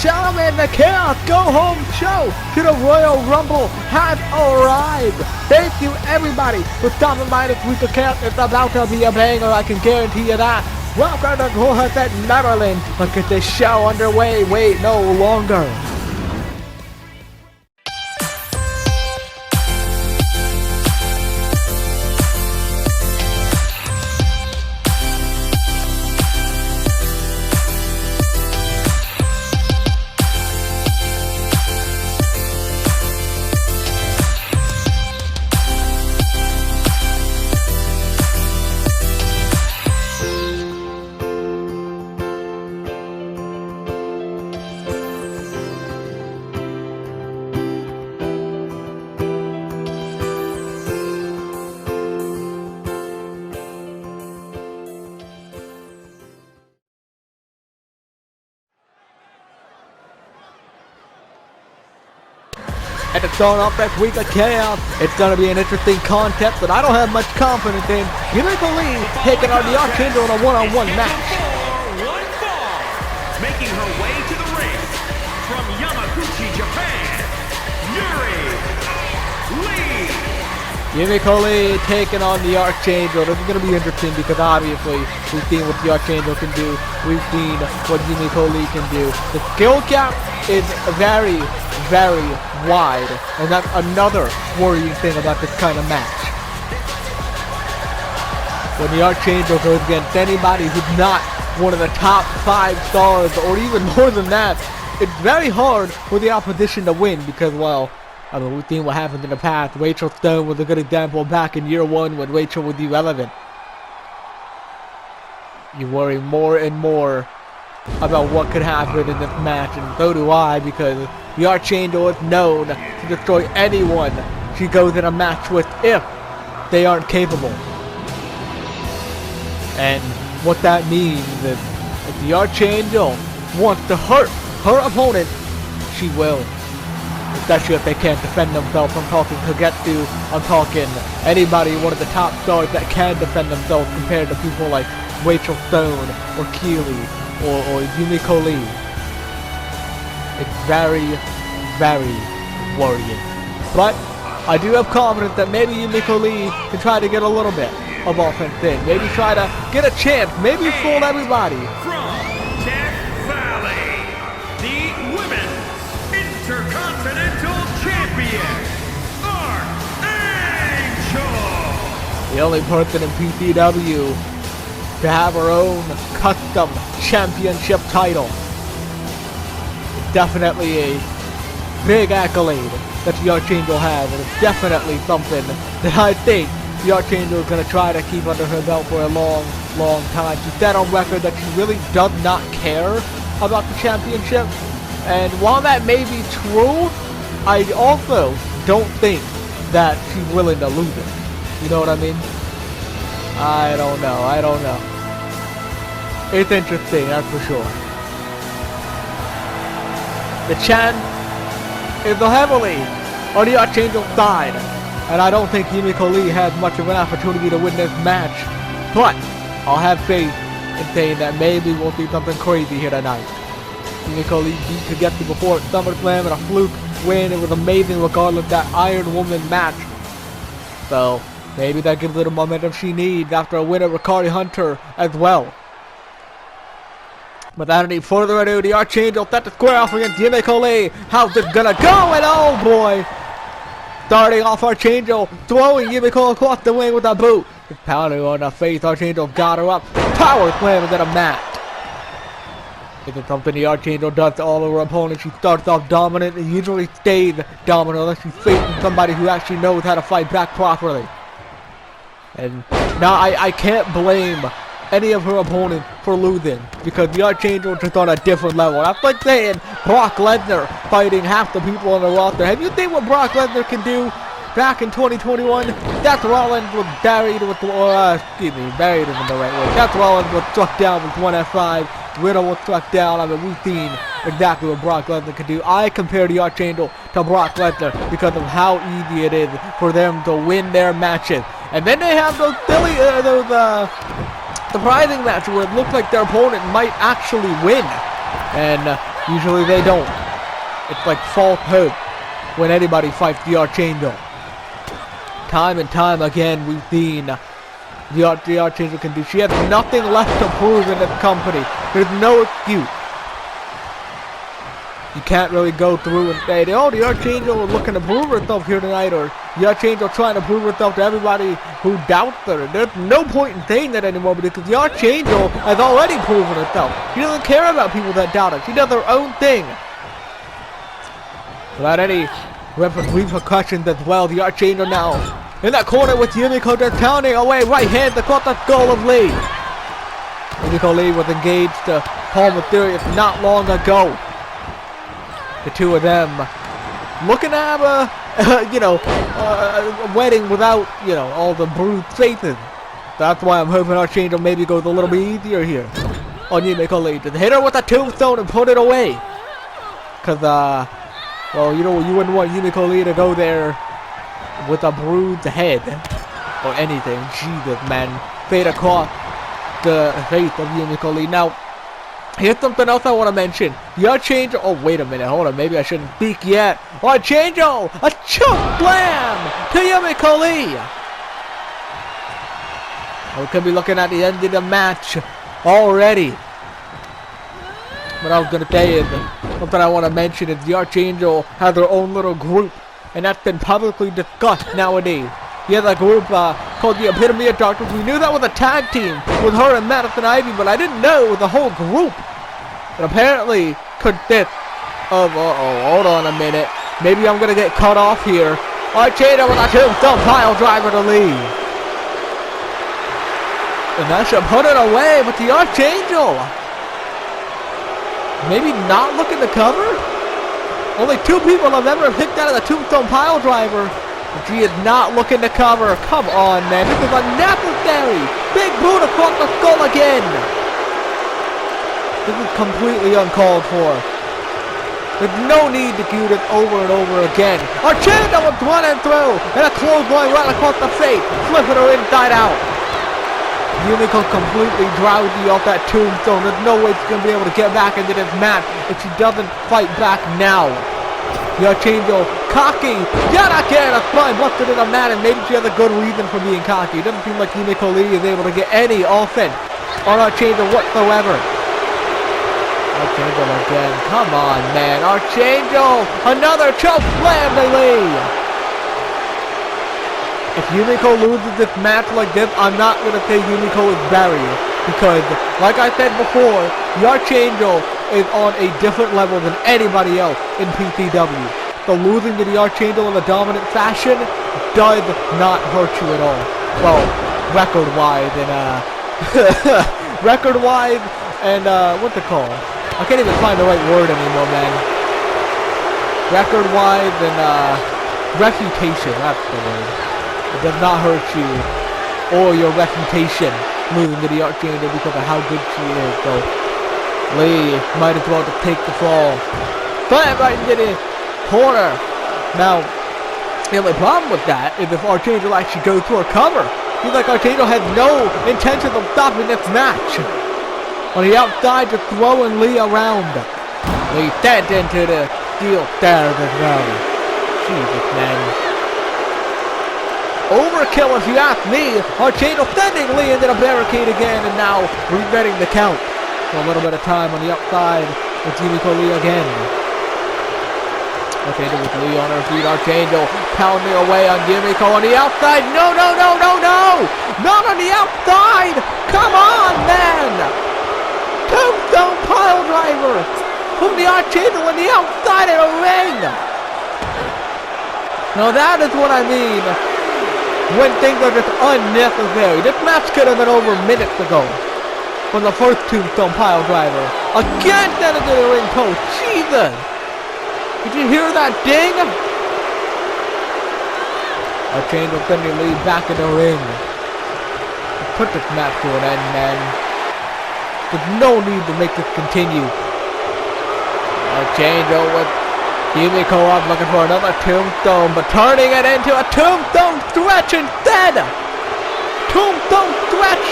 gentlemen, the Chaos Go Home Show to the Royal Rumble has arrived. Thank you, everybody, for stopping by this week of Chaos. It's about to be a banger, I can guarantee you that. Welcome to Gorhasset, Maryland. Let's get this show underway. Wait no longer. And to start off that week of Chaos, it's going to be an interesting contest that I don't have much confidence in. Yumiko Lee taking on the Archangel in a one-on-one match. Making her way to the ring from Yamaguchi, Japan, Lee. Yumiko Lee taking on the Archangel. This is going to be interesting because obviously we've seen what the Archangel can do. We've seen what Yumiko Lee can do. The skill gap is very, very wide, and that's another worrying thing about this kind of match. When the Archangel goes against anybody who's not one of the top 5 stars, or even more than that, it's very hard for the opposition to win because, well, I mean, we've seen what happened in the past. Rachel Stone was a good example back in year 1 when Rachel was irrelevant. You worry more and more about what could happen in this match, and so do I, because the Archangel is known to destroy anyone she goes in a match with if they aren't capable. And what that means is if the Archangel wants to hurt her opponent, she will. Especially if they can't defend themselves. I'm talking Kagetsu, I'm talking anybody, one of the top stars that can defend themselves compared to people like Rachel Stone or Keely or Yumiko Lee. It's very, very worrying. But I do have confidence that maybe Yumiko Lee can try to get a little bit of offense in. Maybe try to get a chance. Maybe fool everybody. From Tech Valley, the Women's Intercontinental Champion, Archangel. The only person in PCW to have her own custom championship title. Definitely a big accolade that the Archangel has, and it's definitely something that I think the Archangel is going to try to keep under her belt for a long, long time. She said on record that she really does not care about the championship, and while that may be true, I also don't think that she's willing to lose it. You know what I mean? I don't know. It's interesting, that's for sure. The chance is heavily on the Archangel's side, and I don't think Yumiko Lee has much of an opportunity to win this match, but I'll have faith in saying that maybe we'll see something crazy here tonight. Yumiko Lee beat Kagetsu before at SummerSlam in a fluke win. It was amazing regardless of that Iron Woman match. So maybe that gives her the momentum she needs after a win at Riccardi Hunter as well. Without any further ado, the Archangel set to square off against Yumiko Lee. How's this gonna go? And oh boy! Starting off, Archangel throwing Yumiko across the ring with a boot. Just pounding on the face. Archangel got her up. Power slam and then a mat. This is something the Archangel does to all of her opponents. She starts off dominant and usually stays dominant unless she's facing somebody who actually knows how to fight back properly. And now I can't blame any of her opponents for losing because the Archangel is just on a different level. That's like saying Brock Lesnar fighting half the people on the roster. Have you seen what Brock Lesnar can do? Back in 2021, Seth Rollins was buried with, buried isn't the right word. Seth Rollins was struck down with one F5. Riddle was struck down. I mean, we've seen exactly what Brock Lesnar can do. I compare the Archangel to Brock Lesnar because of how easy it is for them to win their matches. And then they have those silly, surprising matches where it looks like their opponent might actually win. And Usually they don't. It's like false hope when anybody fights the Archangel. Time and time again, we've seen the Archangel can do. She has nothing left to prove in this company. There's no excuse. You can't really go through and say, oh, the Archangel is looking to prove herself here tonight, or the Archangel trying to prove herself to everybody who doubts her. There's no point in saying that anymore because the Archangel has already proven herself. She doesn't care about people that doubt her. She does her own thing. Without any repercussions as well, the Archangel now in that corner with Yumiko just pounding away, right hand across the skull of Lee. Yumiko Lee was engaged to Paul Mysterious not long ago. The two of them looking to have a wedding without, all the bruised faces. That's why I'm hoping Archangel maybe goes a little bit easier here on Yumiko Lee. Just hit her with a tombstone and put it away. Because, well, you wouldn't want Yumiko Lee to go there with a bruised head or anything. Jesus, man. Fade across the face of Yumiko Lee. Now, here's something else I want to mention. The Archangel. Oh, wait a minute. Hold on. Maybe I shouldn't speak yet. Archangel! A choke slam to Yumiko Lee. We could be looking at the end of the match already. What I was going to say is, something I want to mention is the Archangel has their own little group, and that's been publicly discussed nowadays. He has a group called the Epitome of Darkness. We knew that was a tag team with her and Madison Ivy, but I didn't know it was a whole group. It apparently consists of, hold on a minute. Maybe I'm going to get cut off here. Archangel with a tombstone pile driver to Lee. And that should put it away, but the Archangel maybe not looking to cover? Only 2 people have ever picked out of the tombstone pile driver. But she is not looking to cover. Come on, man. This is unnecessary. Big boot across the skull again. This is completely uncalled for. There's no need to do this over and over again. Archangel was running through. And a clothesline right across the face. Flipping her inside out. Yumiko completely drowsy off that tombstone. There's no way she's going to be able to get back into this match if she doesn't fight back now. The Archangel, cocky, yet again, a spine busted in a mat, and maybe she has a good reason for being cocky. It doesn't seem like Yumiko Lee is able to get any offense on Archangel whatsoever. Archangel again, come on, man. Archangel, another choke slam to Lee. If Yumiko loses this match like this, I'm not going to say Yumiko is buried. Because, like I said before, the Archangel is on a different level than anybody else in PCW. So losing to the Archangel in a dominant fashion does not hurt you at all. Well, record-wise and, record-wise and, what's it called? I can't even find the right word anymore, man. Record-wise and, reputation, that's the word. It does not hurt you or your reputation losing to the Archangel because of how good she is. So Lee might as well just take the fall. Slam right into the corner. Now, the only problem with that is if Archangel actually goes to her cover. Seems like Archangel has no intention of stopping this match. On the outside, just throwing Lee around. Lee sent into the steel stairs as well. Jesus, man. Overkill if you ask me. Archangel sending Lee into the barricade again, and now resetting the count. For a little bit of time on the outside with Yumiko Lee again. Archangel with Lee on her feet. Archangel pounding away on Yumiko on the outside. No, no, no, no, no! Not on the outside! Come on, man! Tombstone pile driver from the Archangel on the outside of the ring! Now that is what I mean when things are just unnecessary. This match could have been over minutes ago from the first tombstone pile driver. Again, sent into the ring post. Jesus! Did you hear that ding? Archangel sending Lee back in the ring. Put this match to an end, man. There's no need to make this continue. Archangel with Yumiko up looking for another tombstone, but turning it into a tombstone stretch instead! Tombstone stretch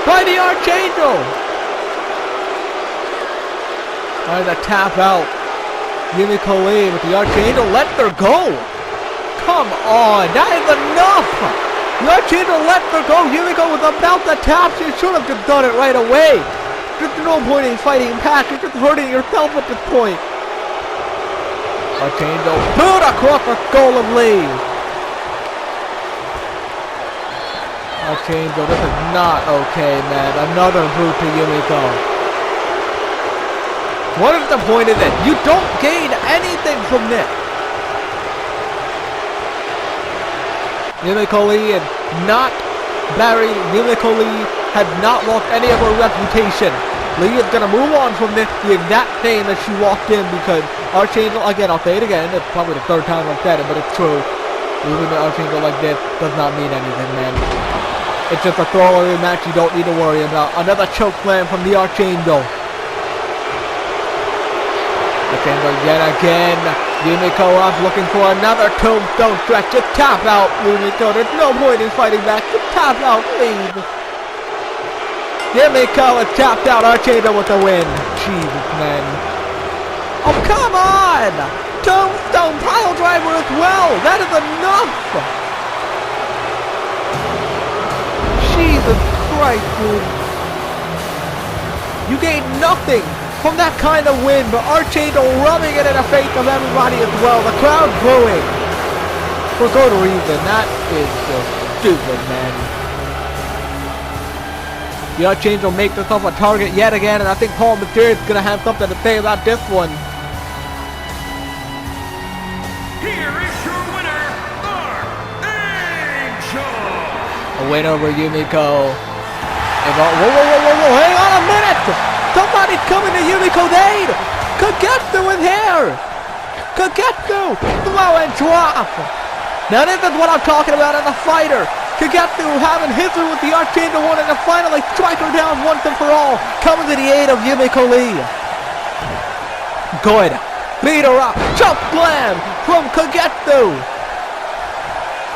by the Archangel! Trying to tap out Yumiko Lee with the Archangel. Let her go. Come on. That is enough. The Archangel let her go. Yumiko was about to tap. She should have just done it right away. There's no point in fighting back. You're just hurting yourself at this point. Archangel boot across the skull of Lee. Archangel, this is not okay, man. Another boot to Yumiko. What is the point of this? You don't gain anything from this. Yumiko Lee had not buried. Yumiko Lee had not lost any of her reputation. Lee is gonna move on from this the exact same as she walked in, because Archangel, again, I'll say it again, it's probably the third time I've said it, but it's true. Losing to Archangel like this does not mean anything, man. It's just a throwaway match you don't need to worry about. Another choke slam from the Archangel. Archangel yet again. Yumiko up looking for another tombstone stretch. Just tap out, Yumiko. There's no point in fighting back. Just tap out, leave. Yumiko is tapped out. Archangel with the win. Jesus, man. Oh, come on! Tombstone pile driver as well. That is enough. Jesus Christ, dude. You gain nothing from that kind of win, but Archangel rubbing it in the face of everybody as well. The crowd booing. For good reason. That is just stupid, man. The Archangel makes himself a target yet again, and I think Paul Mysterio is going to have something to say about this one. Here is your winner, Archangel. A win over Yumiko. And whoa, hang on a minute! Somebody's coming to Yumiko's aid! Kagetsu is here! Kagetsu! Throw and drop! Now this is what I'm talking about as a fighter! Kagetsu having history with the Archangel, wanting to finally strike her down once and for all! Coming to the aid of Yumiko Lee! Good! Beat her up! Choke slam from Kagetsu!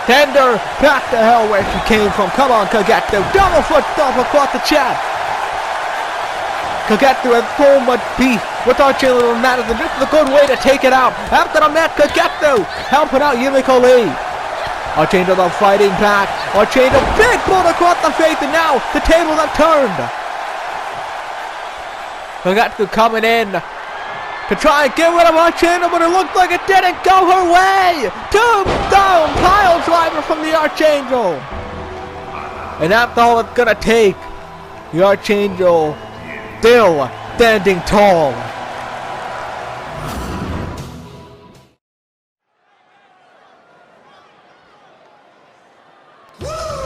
Tender back to hell where she came from. Come on, Kagetsu. Double foot stomp across the chest. Kagetsu has so much beef with Archangel and Madison. This is a good way to take it out. After the match, Kagetsu helping out Yumiko Lee. Archangel though fighting back. Archangel big boot across the face, and now the tables have turned. Kagetsu coming in to try and get rid of Archangel, but it looked like it didn't go her way! Tombstone pile driver from the Archangel! And that's all it's gonna take. The Archangel still standing tall.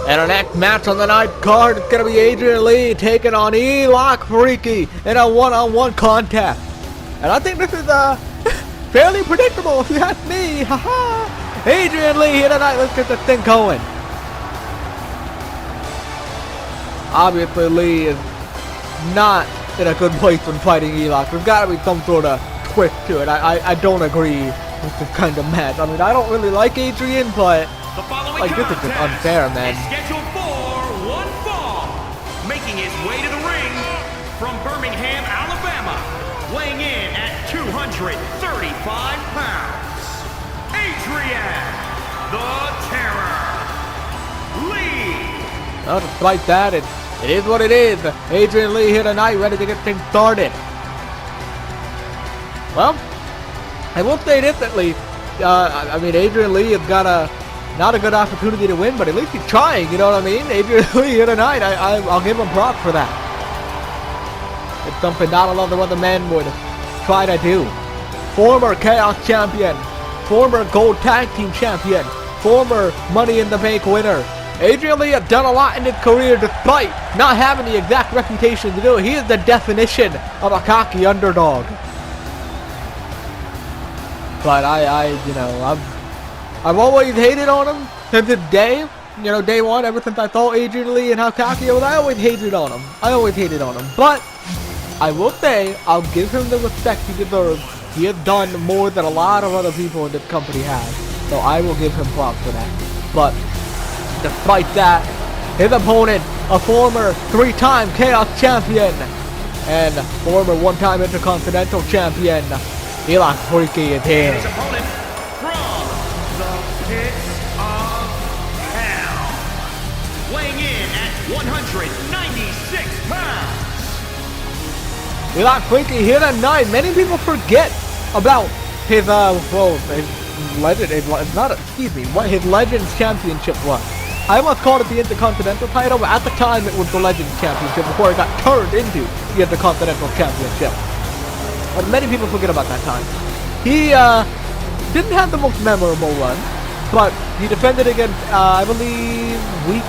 And our next match on the night card is gonna be Adrian Lee taking on Eloc Freaky in a one-on-one contest. And I think this is fairly predictable if you ask me. Haha! Adrian Lee here tonight. Let's get this thing going. Obviously, Lee is not in a good place when fighting Eloc. There's got to be some sort of twist to it. I don't agree with this kind of match. I mean, I don't really like Adrian, but like this is just unfair, man. Scheduled for one fall, making his way to the ring from Birmingham, Alabama, weighing in at 235 pounds, Adrian, the Terror, Lee. Well, despite that, it is what it is. Adrian Lee here tonight, ready to get things started. Well, I will say this at least. I mean, Adrian Lee has got not a good opportunity to win, but at least he's trying, you know what I mean? Adrian Lee here tonight, I'll give him props for that. It's something not a lot of other men would try to do. Former Chaos Champion, former Gold Tag Team Champion, former Money in the Bank winner. Adrian Lee has done a lot in his career despite not having the exact reputation to do it. He is the definition of a cocky underdog. But I've always hated on him since his day. You know, day one, ever since I saw Adrian Lee and how cocky he was, I always hated on him. But I will say, I'll give him the respect he deserves. He has done more than a lot of other people in this company have. So I will give him props for that. But despite that, his opponent, a former 3-time Chaos Champion, and former one-time Intercontinental Champion Eloc Freaky is here. His opponent from the pits of hell, weighing in at 196 pounds. Eloc Freaky here tonight. Many people forget about his what his Legends Championship was. I almost called it the Intercontinental title, but at the time it was the Legends Championship before it got turned into the Intercontinental Championship. But many people forget about that time. He didn't have the most memorable run, but he defended against, I believe, week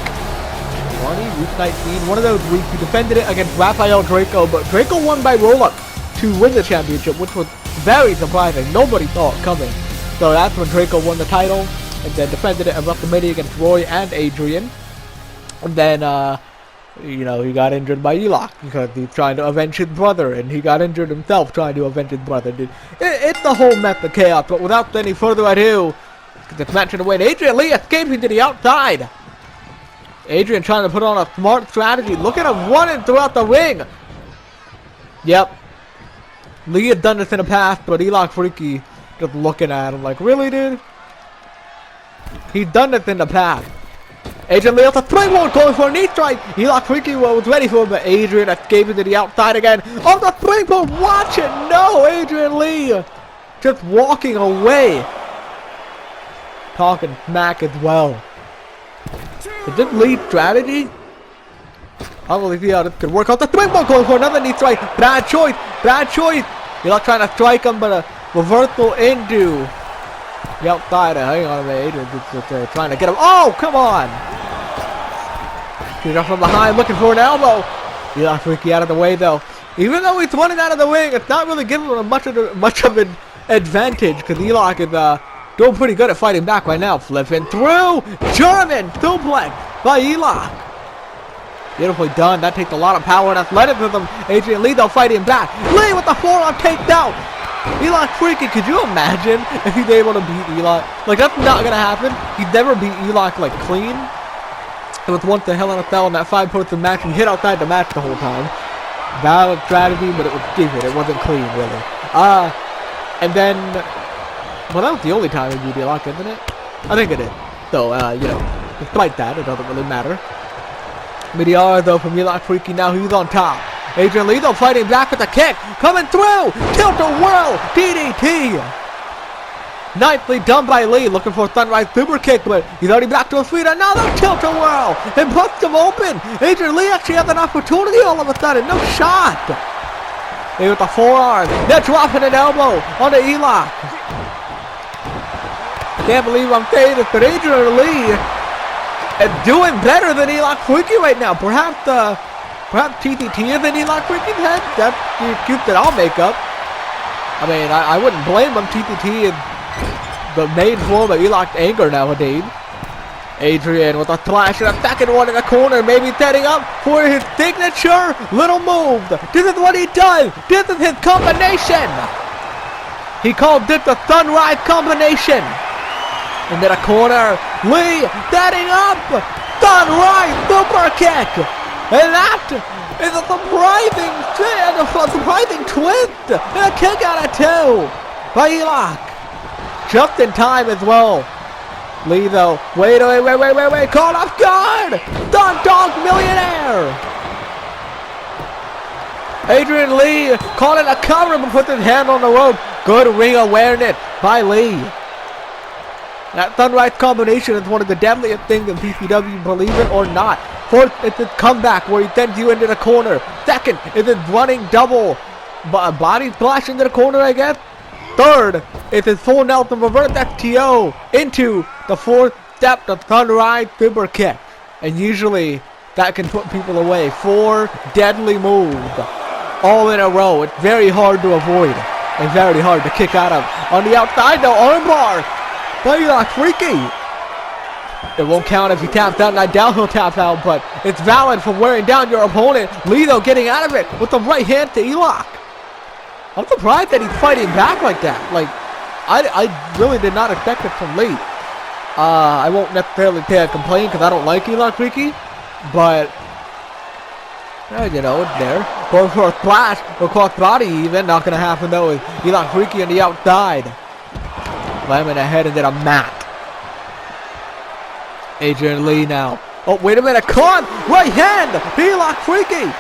20, week 19, one of those weeks. He defended it against Rafael Draco, but Draco won by roll-up to win the championship, which was very surprising. Nobody saw it coming. So that's when Draco won the title, and then defended it at WrestleMania against Roy and Adrian. And then, you know, he got injured by Eloc because he's trying to avenge his brother, and he got injured himself trying to avenge his brother. It's the whole mess of chaos, but without any further ado, this match in the win. Adrian Lee escaping to the outside. Adrian trying to put on a smart strategy. Look at him running throughout the ring. Yep. Lee had done this in the past, but Eloc Freaky just looking at him like, really, dude? He's done this in the past. Adrian Lee with a springboard going for a knee strike. Eloc Freaky was ready for it, but Adrian escaping to the outside again. On the springboard, watch it. No, Adrian Lee just walking away. Talking smack as well. Is this Lee's strategy? I don't believe how this could work out. The springboard going for another knee strike. Bad choice. Bad choice. Eloc trying to strike him, but a reversal into the outside. Hang on a minute. Adrian just trying to get him. Oh, come on. He's up from behind looking for an elbow. Eloc Freaky out of the way though. Even though he's running out of the ring, it's not really giving him much of an advantage because Eloc is doing pretty good at fighting back right now. Flipping through. German suplex by Eloc. Beautifully done. That takes a lot of power and athleticism. Adrian Lee though fighting back. Lee with the forearm takedown. Eloc Freaky, could you imagine if he's able to beat Eloc? Like, that's not gonna happen. He'd never beat Eloc like clean. It was once the Hell in a Cell in that 5-person match. He hit outside the match the whole time. Valid strategy, but it was stupid. It wasn't clean, really. And then, well, that was the only time he beat Eloc, isn't it? I think it is. So, you know, despite that, it doesn't really matter. Meteor though from Eloc Freaky, now he's on top. Adrian Lee though fighting back with a kick, coming through, tilt-a-whirl, DDT. Nicely done by Lee, looking for a sunrise super kick, but he's already back to his feet. Another tilt-a-whirl, and busts him open. Adrian Lee actually has an opportunity all of a sudden, no shot. Lee with the forearm, they're dropping an elbow onto Eloc. I can't believe I'm saying this, but Adrian Lee is doing better than Eloc Freaky right now. Perhaps TTT is in Eloc Freaky's head. That's the excuse that I'll make up. I mean, I wouldn't blame him. TTT is the main form of Eloc's anger nowadays. Adrian with a slash and a second one in the corner, maybe setting up for his signature little move. This is what he does. This is his combination. He called this the sunrise combination. Into the corner, Lee setting up, sunrise super kick, and that is a surprising twist, and a kick out of two by Eloc, just in time as well. Lee though, wait, caught off guard, Don Dog Millionaire. Adrian Lee caught in a cover but puts his hand on the rope. Good ring awareness by Lee. That sunrise combination is one of the deadliest things in PCW, believe it or not. First, it's his comeback where he sends you into the corner. Second, is his running double body splash into the corner, I guess. Third, is his full Nelson reverse STO into the fourth step, the sunrise super kick. And usually, that can put people away. 4 deadly moves, all in a row. It's very hard to avoid and very hard to kick out of. On the outside, though, armbar. But Eloc Freaky. It won't count if he taps out, and I doubt he'll tap out, but it's valid for wearing down your opponent. Lee though getting out of it with the right hand to Eloc. I'm surprised that he's fighting back like that. Like, I really did not expect it from Lee. I won't necessarily say I complain because I don't like Eloc Freaky, but You know, there. Going for a splash or crossbody even. Not going to happen though with Eloc Freaky on the outside. Slamming ahead into the mat. Adrian Lee now. Oh, wait a minute. Con! Right hand! Eloc Freaky!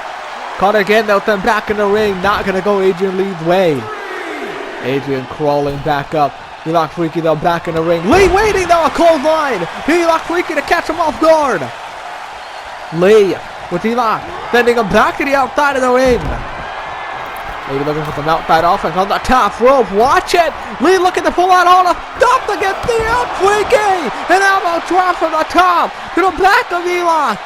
Caught again though, then back in the ring. Not going to go Adrian Lee's way. Adrian crawling back up. Eloc Freaky though back in the ring. Lee waiting though, a clothesline. Eloc Freaky to catch him off guard. Lee with Eloc, sending him back to the outside of the ring. Lee looking for some outside offense on the top rope. Watch it. Lee looking to pull out all the stuff against Eloc Freaky. An elbow drop from the top to the back of Eloc.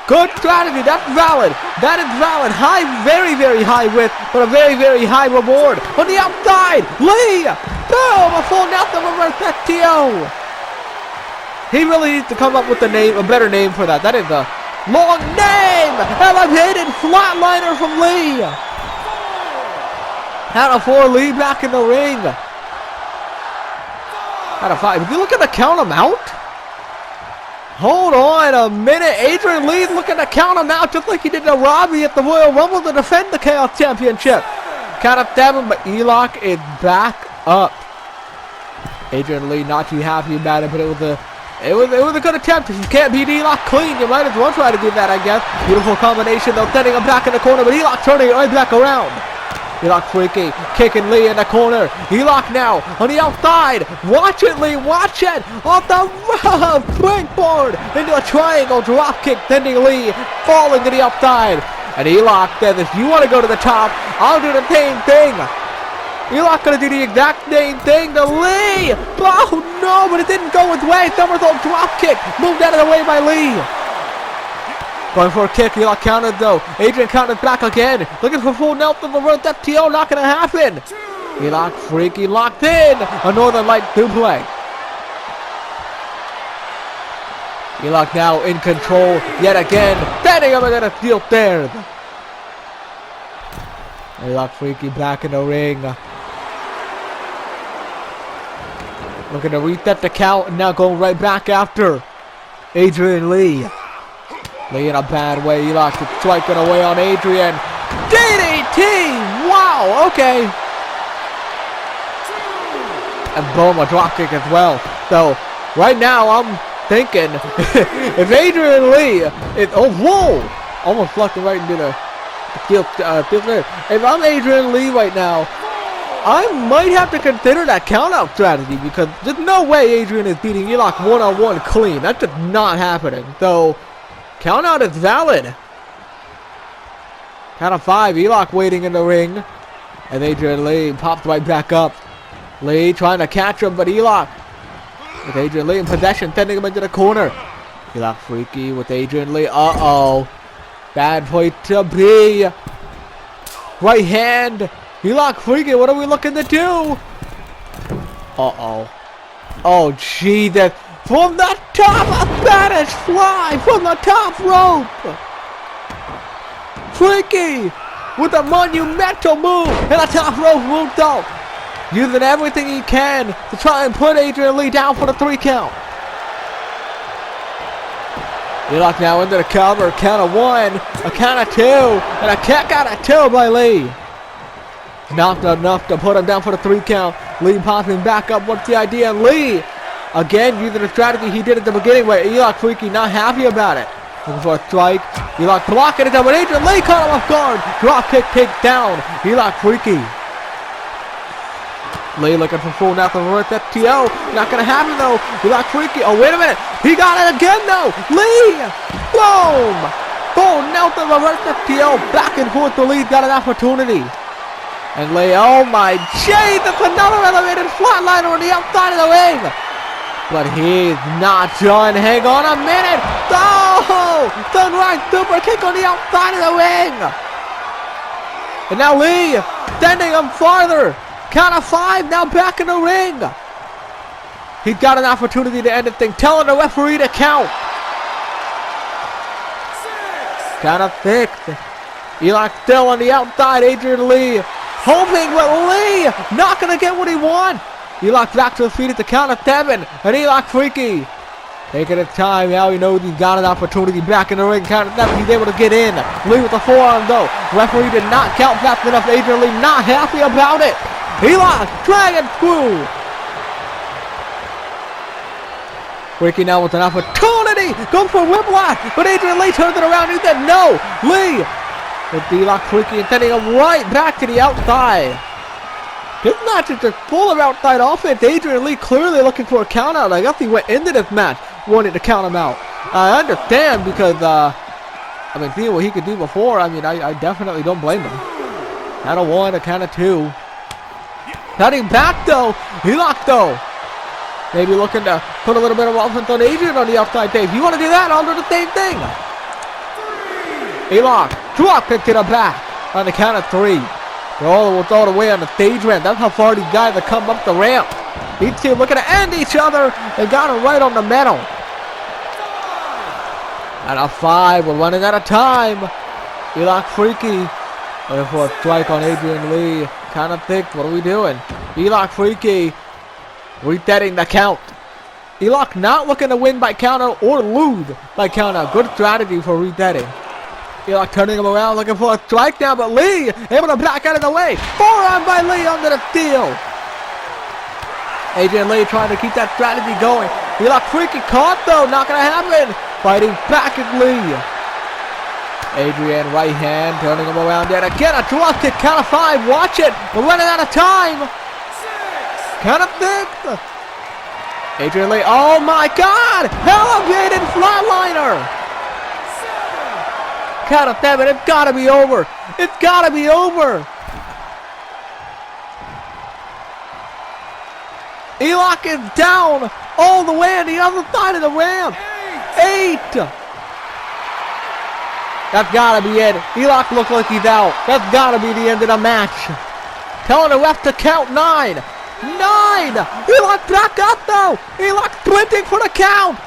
Good strategy. That's valid. That is valid. High, very, very high risk, but a very, very high reward. On the outside, Lee. Boom! A full Nelson reverse STO. He really needs to come up with a better name for that. That is a long name. Elevated flatliner from Lee. Out of 4, Lee back in the ring. Out of 5. If you look at the count him out. Hold on a minute. Adrian Lee looking to count him out just like he did to Robbie at the Royal Rumble to defend the Chaos Championship. Count up 7, but Eloc is back up. Adrian Lee not too happy about it, but it was a good attempt. If you can't beat Eloc clean, you might as well try to do that, I guess. Beautiful combination though, sending him back in the corner, but Eloc turning it right back around. Eloc Freaky kicking Lee in the corner. Eloc now on the outside. Watch it, Lee. Watch it. Off the springboard into a triangle drop kick, sending Lee falling to the outside. And Eloc says, if you want to go to the top, I'll do the same thing. Eloc gonna do the exact same thing to Lee. Oh no, but it didn't go his way. Somersault drop kick moved out of the way by Lee. Going for a kick, Eloc counted though. Adrian counted back again. Looking for full Nelson reverse FTO, not gonna happen. Eloc Freaky locked in. A Northern Light suplex. Eloc now in control yet again. Standing up against a steel stairs. Eloc Freaky back in the ring. Looking to reset the count and now going right back after Adrian Lee. Lee in a bad way. Eloc is striking away on Adrian. DDT! Wow, okay. And boom, a drop kick as well. So, right now I'm thinking, if Adrian Lee is, oh, whoa! Almost flushing right into the steel. If I'm Adrian Lee right now, I might have to consider that count-out strategy because there's no way Adrian is beating Eloc one-on-one clean. That's just not happening. So, count out is valid. Count of 5. Eloc waiting in the ring. And Adrian Lee pops right back up. Lee trying to catch him, but Eloc with Adrian Lee in possession, sending him into the corner. Eloc Freaky with Adrian Lee. Uh-oh. Bad place to be. Right hand. Eloc Freaky, what are we looking to do? Uh-oh. Oh, Jesus. From the top, a Spanish fly from the top rope. Freaky with a monumental move and a top rope moonsault. Using everything he can to try and put Adrian Lee down for the 3 count. Eloc now into the cover. Count of 1, a count of 2, and a kick out of 2 by Lee. Not enough to put him down for the 3 count. Lee popping back up. What's the idea? Lee again using the strategy he did at the beginning where Eloc Freaky not happy about it. Looking for a strike. Eloc blocking it down, but Adrian Lee caught him off guard. Drop kick takes down Eloc Freaky. Lee looking for full Nelson reverse FTO. Not gonna happen though. Eloc Freaky. Oh, wait a minute. He got it again though. Lee. Boom. Full Nelson reverse FTO. Back and forth. The Lee's got an opportunity. And Lee. Oh my Jade. That's another elevated flatliner on the outside of the ring. But he's not done. Hang on a minute. Oh! Sunrise super kick on the outside of the ring. And now Lee sending him farther. Count of 5, now back in the ring. He's got an opportunity to end the thing. Telling the referee to count. 6. Count of 6. Eloc still on the outside. Adrian Lee hoping, but Lee not going to get what he wants. Eloc back to his feet at the count of 7. And Eloc Freaky Taking his time. Now he knows he's got an opportunity back in the ring. Count of 7. He's able to get in. Lee with the forearm though. Referee did not count fast enough. Adrian Lee not happy about it. Eloc dragging through. Ricky now with an opportunity. Going for a whiplash. But Adrian Lee turns it around. He said no. Lee with Eloc Freaky and sending him right back to the outside. This match is just full of outside offense. Adrian Lee clearly looking for a count out. I guess he went into this match wanting to count him out. I understand because, I mean, seeing what he could do before, I mean, I definitely don't blame him. Count of 1, a count of 2. Cutting back though. Eloc though. Maybe looking to put a little bit of offense on Adrian on the outside tape. You want to do that? I'll do the same thing. Eloc drop kick to the back on the count of 3. They're all the way on the stage ramp. That's how far these guys have come up the ramp. These two looking to end each other. They got him right on the metal. At a 5, we're running out of time. Eloc Freaky looking for a strike on Adrian Lee. Kind of thick. What are we doing? Eloc Freaky resetting the count. Eloc not looking to win by counter or lose by counter. Good strategy for resetting. Eloc turning him around looking for a strike now, but Lee able to back out of the way. Forearm by Lee under the steel. Adrian Lee trying to keep that strategy going. Eloc Freaky caught though, not gonna happen. Fighting back at Lee. Adrian right hand turning him around yet again. A drop kick, count of 5. Watch it. We're running out of time. 6. Count of 6. Adrian Lee. Oh my God! Elevated flatliner. 7. Count of 7. It's gotta be over. It's gotta be over. Eloc is down all the way on the other side of the ramp. 8. That's gotta be it. Eloc looks like he's out. That's gotta be the end of the match. Telling the ref to count 9. 9! Eloc back up though. Eloc sprinting for the count.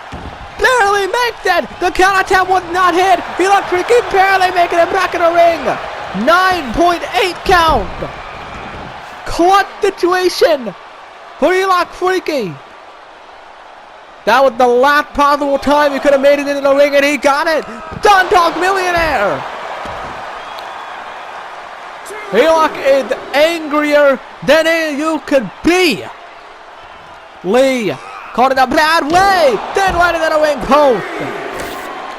Barely makes it. The count attempt was not hit. Eloc Freaky barely making it back in the ring. 9.8 count. Clutch situation for Eloc Freaky. That was the last possible time he could have made it into the ring, and he got it. Don Dog Millionaire. Eloc is angrier than you could be. Lee caught it a bad way, then right into the ring post.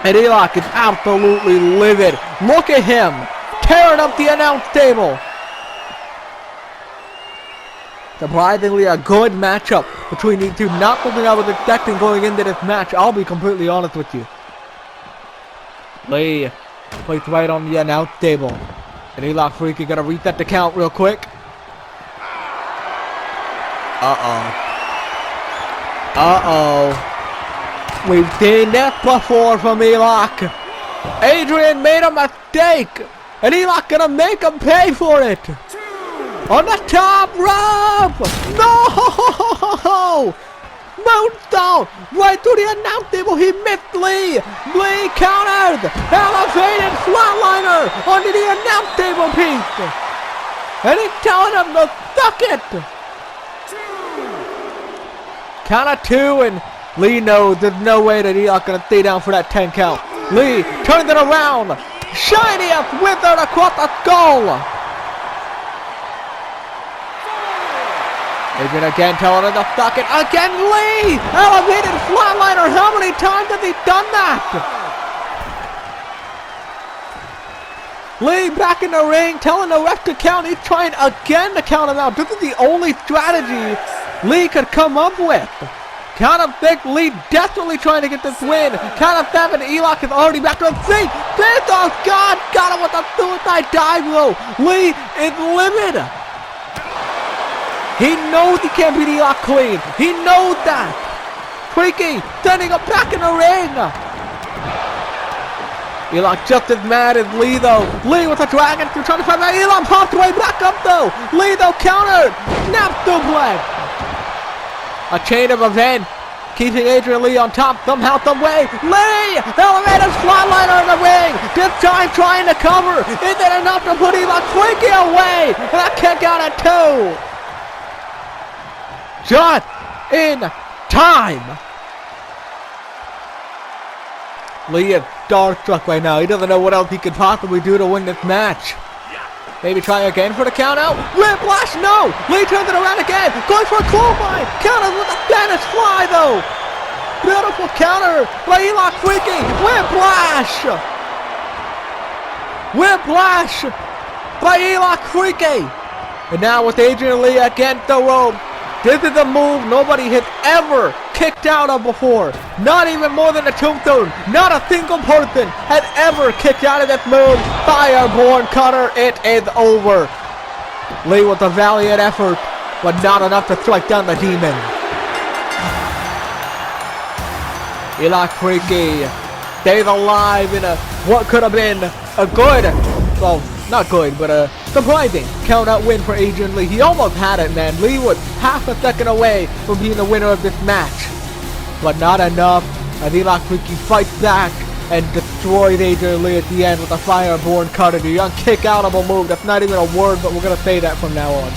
And Eloc is absolutely livid. Look at him tearing up the announce table. Surprisingly, a good matchup between these two. Not something I was expecting going into this match. I'll be completely honest with you. Lee placed right on the announce table. And Eloc Freaky gonna reset the count real quick. We've seen this before from Eloc. Adrian made a mistake. And Eloc gonna make him pay for it. On the top rope! No! Moonsault! Right through the announce table, he missed Lee! Lee countered! Elevated flatliner onto the announce table piece! And he's telling him to suck it! Count of 2, and Lee knows there's no way that Eloc gonna stay down for that 10 count. Lee turns it around! Shiniest wizard across the skull! Adrian again telling him to suck it. Again, Lee! Elevated flatliner. How many times has he done that? Lee back in the ring, telling the ref to count. He's trying again to count him out. This is the only strategy Lee could come up with. Count of 6, Lee desperately trying to get this win. Count of 7, Eloc is already back to his feet. Oh God, got him with a suicide dive low. Lee is livid. He knows he can't beat Eloc clean. He knows that. Freaky sending him back in the ring. Eloc just as mad as Lee though. Lee with a dragon through trying to find that. Eloc popped way back up though. Lee though countered. Snap suplex. A chain of events keeping Adrian Lee on top somehow, some way. Lee! Elevated flatliner in the ring. This time trying to cover. Is it enough to put Eloc Freaky away? And a kick out at 2. Just in time. Lee is starstruck right now. He doesn't know what else he could possibly do to win this match. Maybe try again for the count out. Whiplash, no! Lee turns it around again. Going for a clothesline. Counters with a Spanish fly though. Beautiful counter by Eloc Freaky. Whiplash! Whiplash by Eloc Freaky. And now with Adrian Lee against the rope. This is a move nobody has ever kicked out of before. Not even more than a tombstone. Not a single person has ever kicked out of this move. Fireborn cutter. It is over. Lee with a valiant effort, but not enough to strike down the demon. Eloc Freaky stays alive in what could have been a good, well, not good, but a surprising count-out win for Adrian Lee. He almost had it, man. Lee was half a second away from being the winner of this match. But not enough, as Eloc Freaky fights back and destroys Adrian Lee at the end with a Fireborn cutter. The unkick-outable move. That's not even a word, but we're going to say that from now on.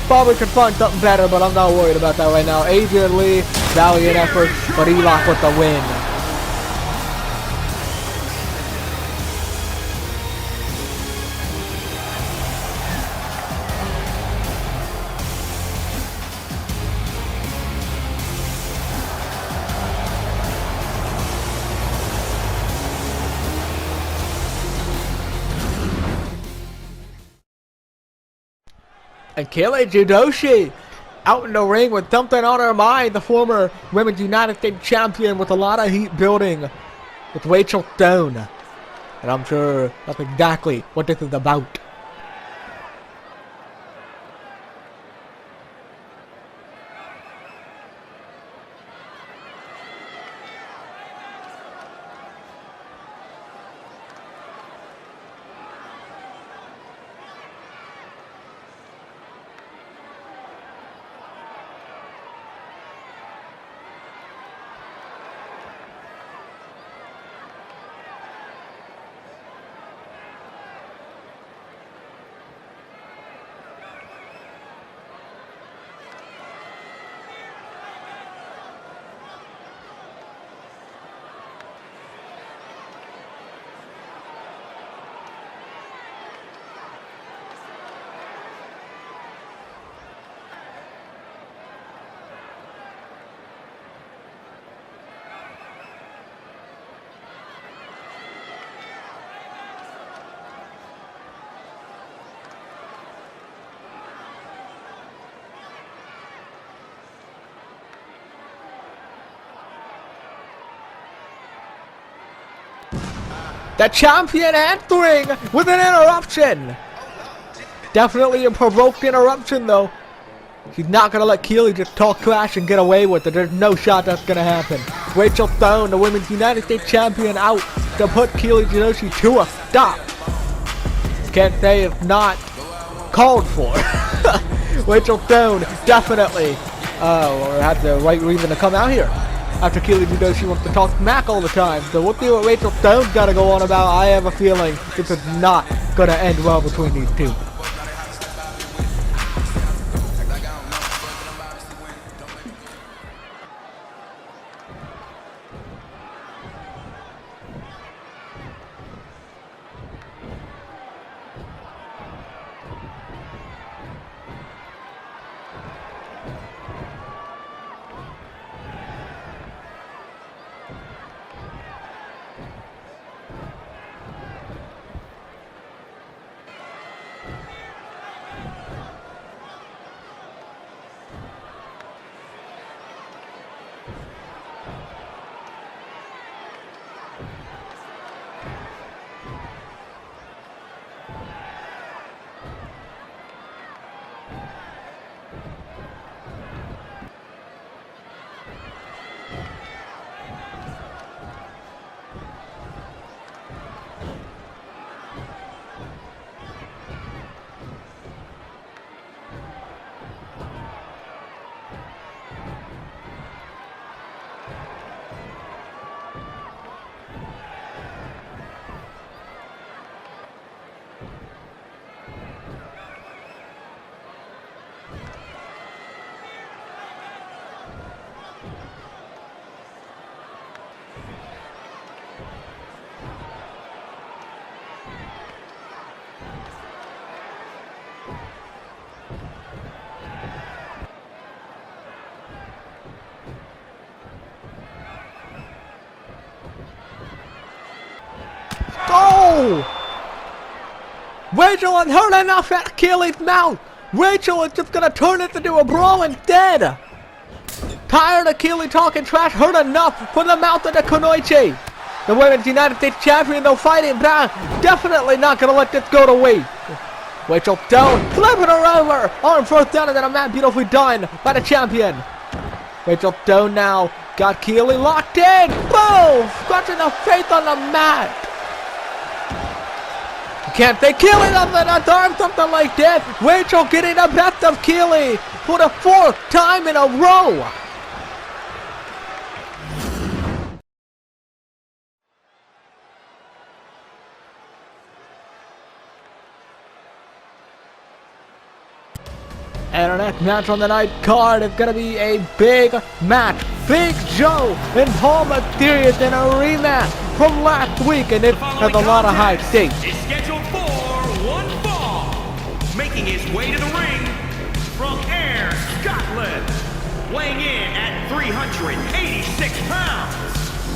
Probably could find something better, but I'm not worried about that right now. Adrian Lee, valiant effort, but Eloc with the win. And Keely Jinoshi out in the ring with something on her mind. The former Women's United States Champion with a lot of heat building with Rachel Stone. And I'm sure that's exactly what this is about. The champion entering with an interruption. Definitely a provoked interruption though. She's not going to let Keely just talk trash and get away with it. There's no shot that's going to happen. Rachel Stone, the Women's United States Champion, out to put Keely Jinoshi to a stop. Can't say it's not called for. Rachel Stone definitely had the right reason to come out here. After Keely Jinoshi wants to talk smack all the time. So we'll see what Rachel Stone's got to go on about. I have a feeling this is not going to end well between these two. no! Rachel had heard enough at Keely's mouth! Rachel is just gonna turn it into a brawl instead! Tired of Keely talking trash, heard enough from the mouth of the Kunoichi! The Women's United States Champion, though fighting back, definitely not gonna let this go to waste. Rachel down, flipping her over! Arm first down and then a man beautifully done by the champion. Rachel down now, got Keely locked in! Boom! Scratching the face on the mat! You can't say Keely doesn't arm something like that! Rachel getting the best of Keely for the 4th time in a row! And our next match on the night card is going to be a big match. Big Joe and Paul Mysterious in a rematch from last week, and it has a lot of high stakes. Is scheduled for one fall. Making his way to the ring from Ayr, Scotland. Weighing in at 386 pounds.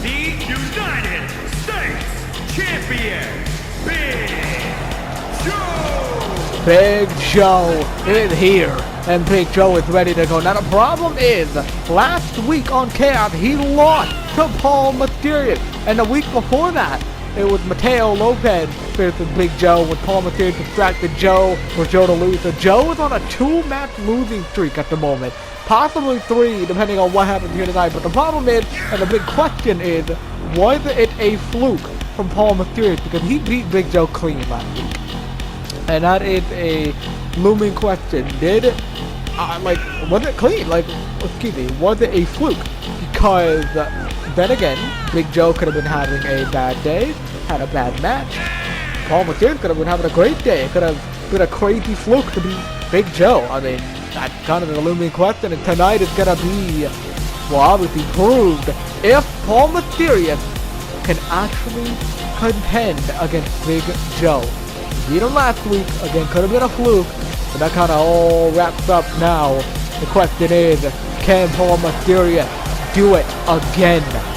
The United States Champion, Big Joe. Big Joe is here, and Big Joe is ready to go. Now the problem is, last week on Chaos, he lost to Paul Mysterious, and the week before that, it was Mateo Lopez versus Big Joe, with Paul Mysterious distracted Joe for Joe to lose. So Joe is on a 2-match losing streak at the moment, possibly 3, depending on what happens here tonight. But the problem is, and the big question is, was it a fluke from Paul Mysterious, because he beat Big Joe clean last week? And that is a looming question. Did it, was it clean? Excuse me, was it a fluke? Because, then again, Big Joe could have been having a bad day, had a bad match. Paul Mysterious could have been having a great day. It could have been a crazy fluke to beat Big Joe. I mean, that's kind of a looming question, and tonight is going to be, well, obviously proved if Paul Mysterious can actually contend against Big Joe. Beat him last week, again, could have been a fluke, but that kind of all wraps up now. The question is, can Paul Mysterious do it again?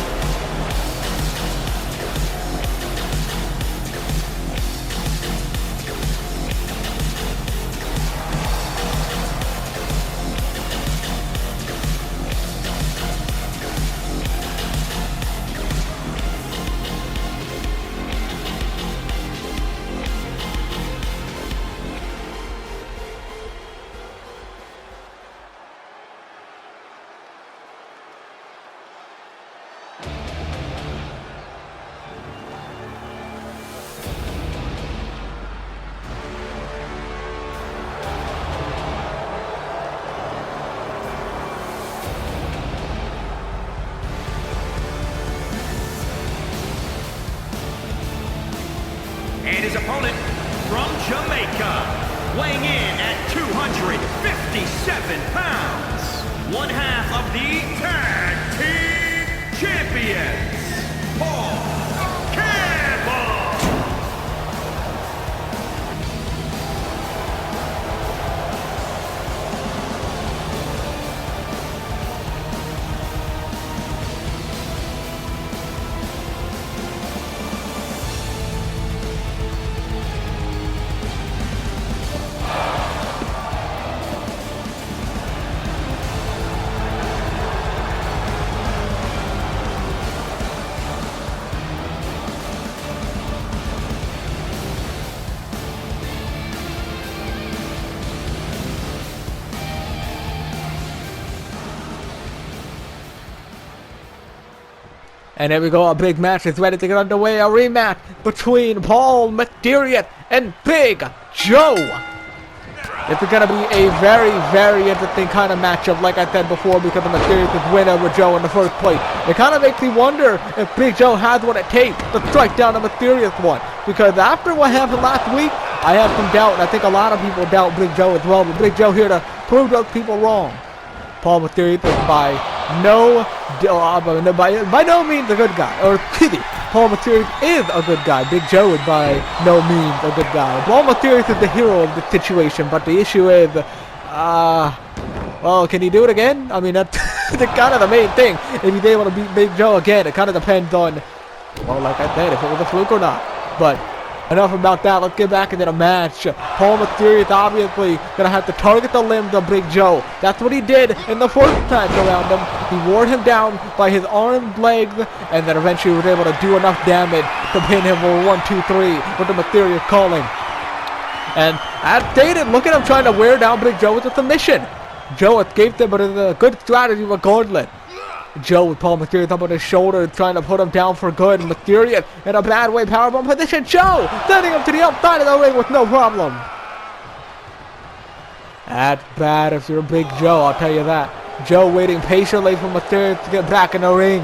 And his opponent from Jamaica, weighing in at 257 pounds, one half of the Tag Team Champions, Paul Campbell. And there we go, a big match is ready to get underway. A rematch between Paul Mysterious and Big Joe. This is going to be a very, very interesting kind of matchup, like I said before, because the Mysterious is winning over Joe in the first place. It kind of makes me wonder if Big Joe has what it takes to strike down the Mysterious one. Because after what happened last week, I have some doubt, and I think a lot of people doubt Big Joe as well. But Big Joe here to prove those people wrong. Paul Mysterious is by no means a good guy. Or pity, Paul Mysterious is a good guy. Big Joe is by no means a good guy. Paul Mysterious is the hero of the situation, but the issue is, well, can he do it again? I mean, that's kind of the main thing. If he's able to beat Big Joe again, it kind of depends on, well, like I said, if it was a fluke or not. But enough about that. Let's get back into the match. Paul Mysterious obviously gonna have to target the limbs of Big Joe. That's what he did in the first match around him. He wore him down by his arms, legs, and then eventually was able to do enough damage to pin him for 1, 2, 3 with the Mysterious calling. And as stated, look at him trying to wear down Big Joe with a submission. Joe escaped it, but it's a good strategy regardless. Joe with Paul Mysterious up on his shoulder, trying to put him down for good. Mysterious in a bad way, powerbomb position. Joe sending him to the outside of the ring with no problem. That's bad if you're Big Joe, I'll tell you that. Joe waiting patiently for Mysterious to get back in the ring.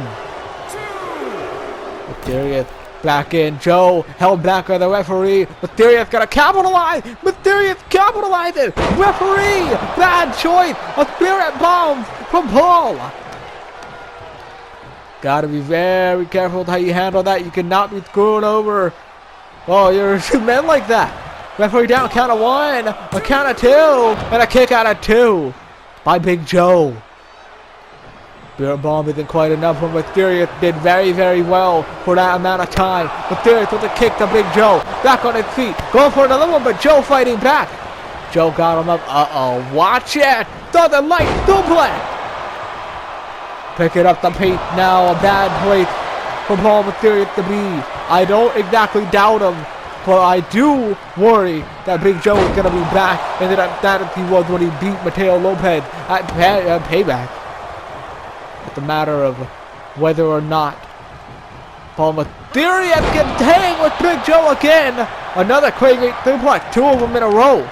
Mysterious back in. Joe held back by the referee. Mysterious gonna capitalize. Mysterious capitalizes. Referee, bad choice. A spirit bomb from Paul. Gotta be very careful with how you handle that. You cannot be screwing over. Oh, you're men like that. Referee down, count of 1, a count of 2, and a kick out of 2 by Big Joe. Spirit bomb isn't quite enough, but Mysterious did very, very well for that amount of time. Mysterious with a kick to Big Joe. Back on his feet. Going for another one, but Joe fighting back. Joe got him up. Uh-oh. Watch it. Southern Light suplex. Pick it up the pace now. A bad place for Paul Mysterious to be. I don't exactly doubt him, but I do worry that Big Joe is going to be back and that he was when he beat Mateo Lopez at Payback. It's a matter of whether or not Paul Mysterious can hang with Big Joe again. Another crazy suplex, 2 of them in a row.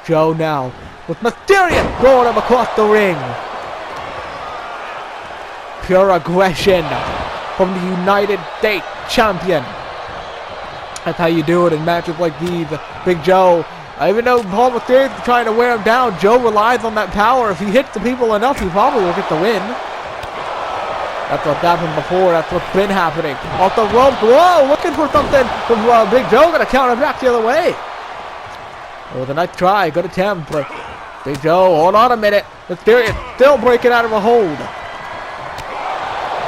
Joe now with Mysterious throwing him across the ring. Pure aggression from the United States Champion. That's how you do it in matches like these. Big Joe, even though Paul Mysterious is trying to wear him down, Joe relies on that power. If he hits the people enough, he probably will get the win. That's what's happened before. That's what's been happening. Off the rope. Whoa, looking for something from Big Joe. Gonna counter back the other way. It was a nice try. Good attempt. But Big Joe, hold on a minute. Mysterious still breaking out of a hold.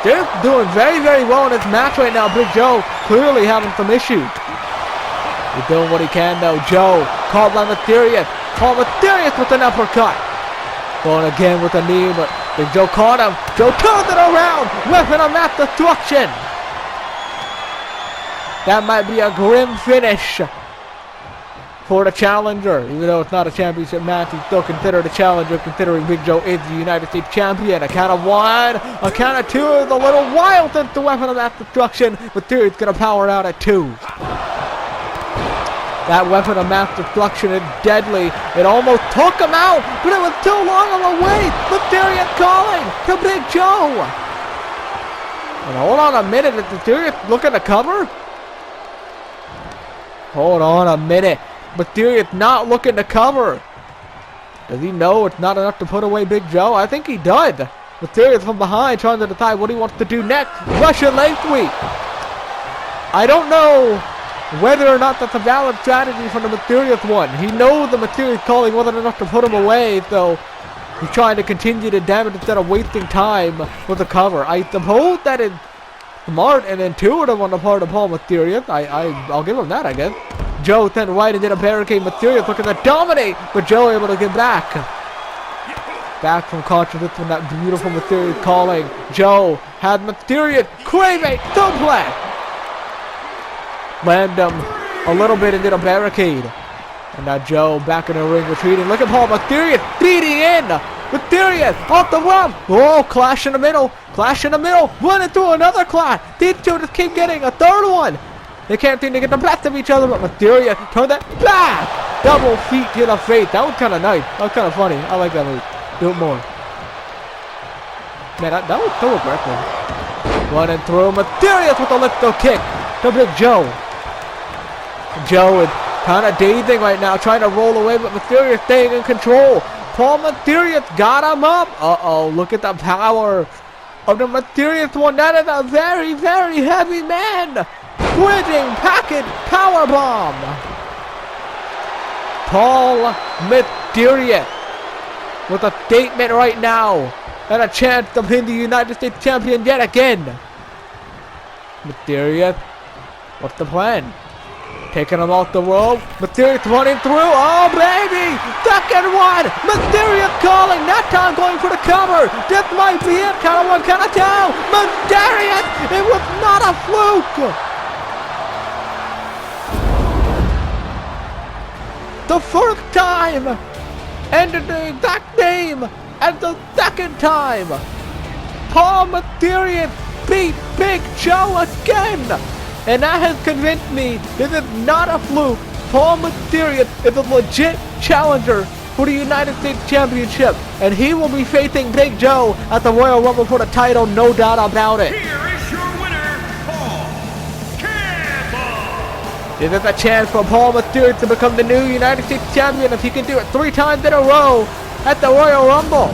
They're doing very, very well in this match right now. Big Joe clearly having some issues. He's doing what he can though. Joe called by Mysterious. Paul Mysterious with an uppercut. Going again with a knee, but Big Joe caught him. Joe turns it around. Weapon of mass destruction. That might be a grim finish for the challenger. Even though it's not a championship match, he's still considered a challenger, considering Big Joe is the United States Champion. A count of 1, a count of 2 is a little wild since the weapon of mass destruction. Mysterious gonna power out at 2. That weapon of mass destruction is deadly. It almost took him out, but it was too long on the way. Mysterious calling to Big Joe. And hold on a minute, is Mysterious looking to cover? Hold on a minute. Mysterious not looking to cover. Does he know it's not enough to put away Big Joe? I think he does. Mysterious from behind trying to decide what he wants to do next. Russian leg sweep. I don't know whether or not that's a valid strategy from the Mysterious one. He knows the Mysterious calling wasn't enough to put him away, so he's trying to continue to damage instead of wasting time with the cover. I suppose that is smart and intuitive on the part of Paul Mysterious. I'll give him that, I guess. Joe sent right into the barricade. Mysterious looking to dominate, but Joe able to get back. Back from consciousness from that beautiful Mysterious calling. Joe had Mysterious craving suplex. Land him a little bit into the barricade. And now Joe back in the ring retreating. Look at Paul Mysterious beating in. Mysterious off the run. Oh, clash in the middle. Clash in the middle. Running through another clash. These two just keep getting a third one. They can't seem to get the best of each other, but Mysterious turn that back. Double feet to the face. That was kind of nice. That was kind of funny. I like that move. Do it more. Man, that was so aggressive. Running through. Mysterious with a lift-o kick to Big Joe. Joe is kind of dazing right now, trying to roll away, but Mysterious staying in control. Paul Mysterious got him up. Uh-oh, look at the power of the Mysterious one. That is a very, very heavy man. Bridging package powerbomb. Paul Mysterious with a statement right now and a chance to win the United States Champion yet again. Mysterious What's the plan? Taking him off the rope. Mysterio's running through. Oh, baby! Second one! Mysterio calling. That time going for the cover. This might be it. Count of one, count of two. Mysterio! It was not a fluke! The first time! And the exact name! And the second time! Paul Mysterio beat Big Joe again! And that has convinced me this is not a fluke. Paul Mysterio is a legit challenger for the United States Championship. And he will be facing Big Joe at the Royal Rumble for the title, no doubt about it. Here is your winner, Paul Campbell. This is a chance for Paul Mysterio to become the new United States Champion if he can do it 3 times in a row at the Royal Rumble.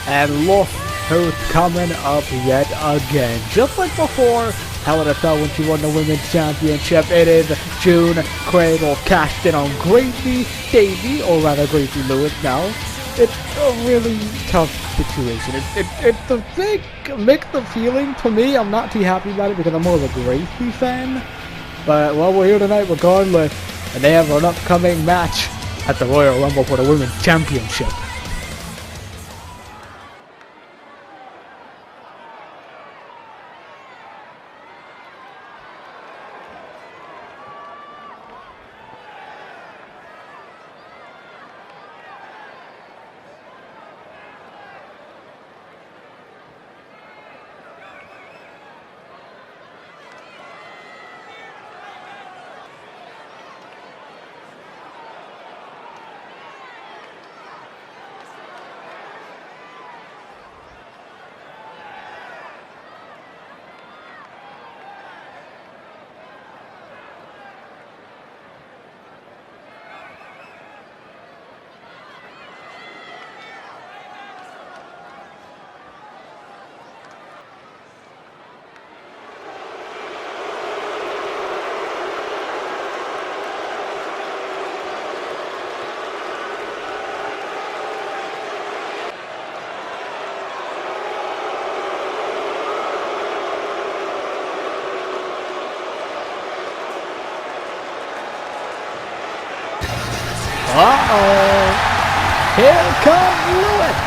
And look who's coming up yet again. Just like before, Hell in a Cell when she won the Women's Championship, it is June Cradle cashed in on Gracie Davey, or rather Gracie Lewis now. It's a really tough situation. It's a big mix of feelings for me. I'm not too happy about it because I'm more of a Gracie fan. But, well, we're here tonight regardless, and they have an upcoming match at the Royal Rumble for the Women's Championship. Uh-oh. Here comes Lewis.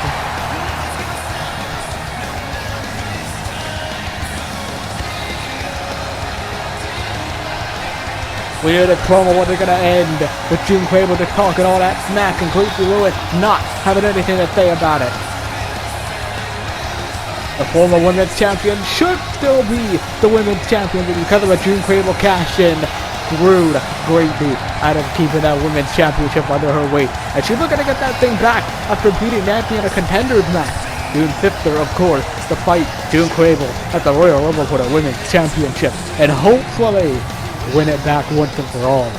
We hear the promo when they're going to end with June Cradle just talking all that smack and Gracie Lewis not having anything to say about it. The former women's champion should still be the women's champion because of a June Cradle cash-in. Screwed Gracie out of keeping that women's championship under her weight. And she's looking to get that thing back after beating Nancy in a contenders match. June 5th, of course, to fight June Cradle at the Royal Rumble for the women's championship. And hopefully win it back once and for all.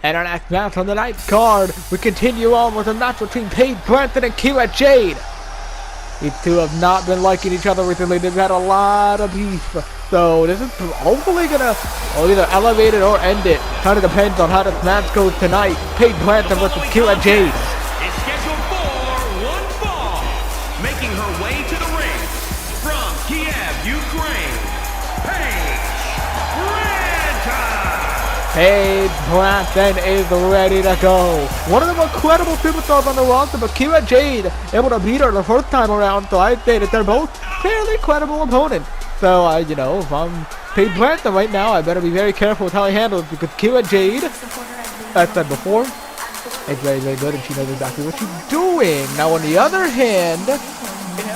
And our next match on the night card, we continue on with a match between Paige Branson and Keely Jade. These two have not been liking each other recently. They've had a lot of beef. So this is hopefully gonna either elevate it or end it. Kind of depends on how this match goes tonight. Paige Branson versus Keely Jade. Is scheduled for one fall. Making her way to the ring from Kiev, Ukraine, Paige Branson. Paige Branson is ready to go. One of the more credible superstars on the roster, but Keely Jade able to beat her the first time around. So I'd say that they're both fairly credible opponents. So, you know, if I'm Paige Branson right now, I better be very careful with how I handle it because Keely Jade, as I said before, is very, very good and she knows exactly what she's doing. Now, on the other hand,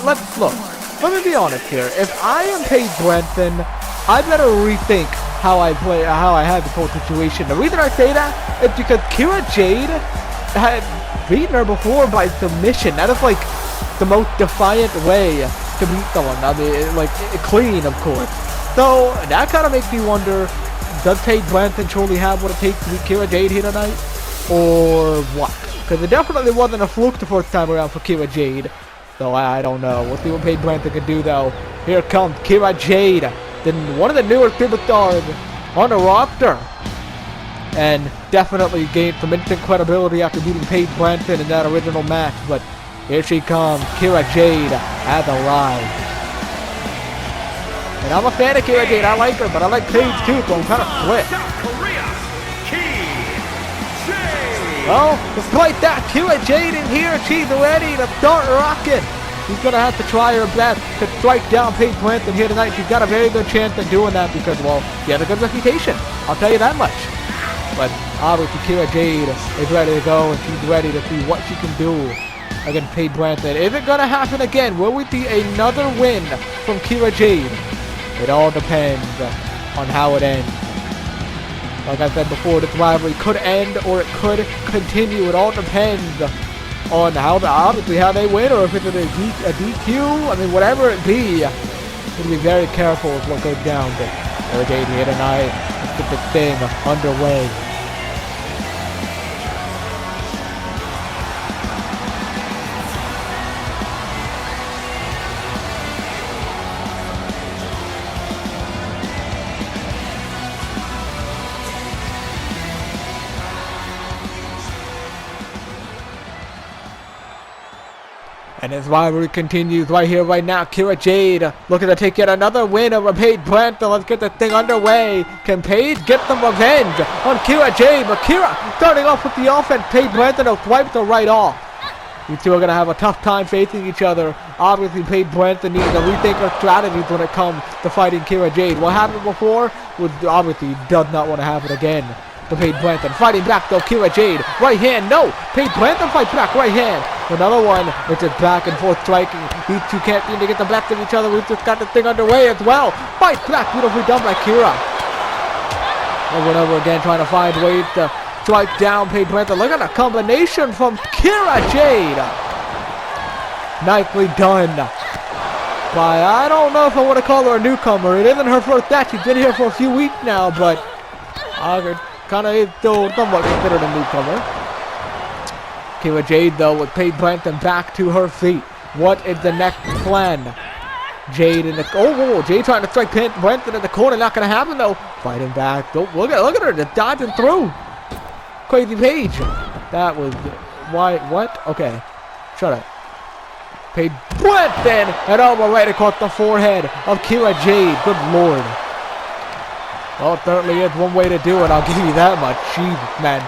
let's look. Let me be honest here. If I am Paige Branson, I better rethink how I had this whole situation. The reason I say that is because Keely Jade had beaten her before by submission. That is like the most defiant way to beat someone. I mean, like clean, of course. So that kind of makes me wonder: does Paige Branson truly have what it takes to beat Keely Jade here tonight, or what? Because it definitely wasn't a fluke the first time around for Keely Jade. So I don't know. We'll see what Paige Branson can do, though. Here comes Keely Jade, then one of the newer superstars on the roster, and definitely gained some instant credibility after beating Paige Branson in that original match. But here she comes, Keely Jade has arrived. And I'm a fan of Keely Jade. I like her, but I like Paige too, so I'm kind of split. Well, despite that, Keely Jade is here. She's ready to start rocking. She's going to have to try her best to strike down Paige Branson here tonight. She's got a very good chance of doing that because, well, she has a good reputation. I'll tell you that much. But obviously, Keely Jade is ready to go, and she's ready to see what she can do against Paige Branson. Is it going to happen again? Will we see another win from Keely Jade? It all depends on how it ends. Like I said before, this rivalry could end or it could continue. It all depends on obviously how they win, or if it's a DQ. I mean, whatever it be, we'll be very careful with what goes down. But Keely Jade here tonight, let's get this thing underway. And this rivalry continues right here, right now. Keely Jade looking to take yet another win over Paige Branson. Let's get this thing underway. Can Paige get some revenge on Keely Jade? But Keely starting off with the offense. Paige Branson will swipe her right off. These two are going to have a tough time facing each other. Obviously, Paige Branson needs to rethink her strategies when it comes to fighting Keely Jade. What happened before would obviously does not want to happen again. To Paige Branson fighting back though. Keely Jade, right hand, no. Paige Branson fights back, right hand. Another one, it's just back and forth striking. These two can't seem to get the best of each other. We've just got this thing underway as well. Fight back, beautifully done by Keely. Over and over again, trying to find ways to strike down Paige Branson. Look at the combination from Keely Jade. Nicely done. By, I don't know if I want to call her a newcomer. It isn't her first match. She's been here for a few weeks now, but kind of is still somewhat considered a newcomer. Keely Jade, though, with Paige Branson back to her feet. What is the next plan? Jade in the... Oh, Jade trying to strike Branson in the corner. Not going to happen, though. Fighting back. Oh, look at her just dodging through. Crazy Paige. That was... Why? What? Okay. Shut up. Paige Branson. And elbow right across the forehead of Keely Jade. Good Lord. Well, it certainly is one way to do it, I'll give you that much. Jesus, man.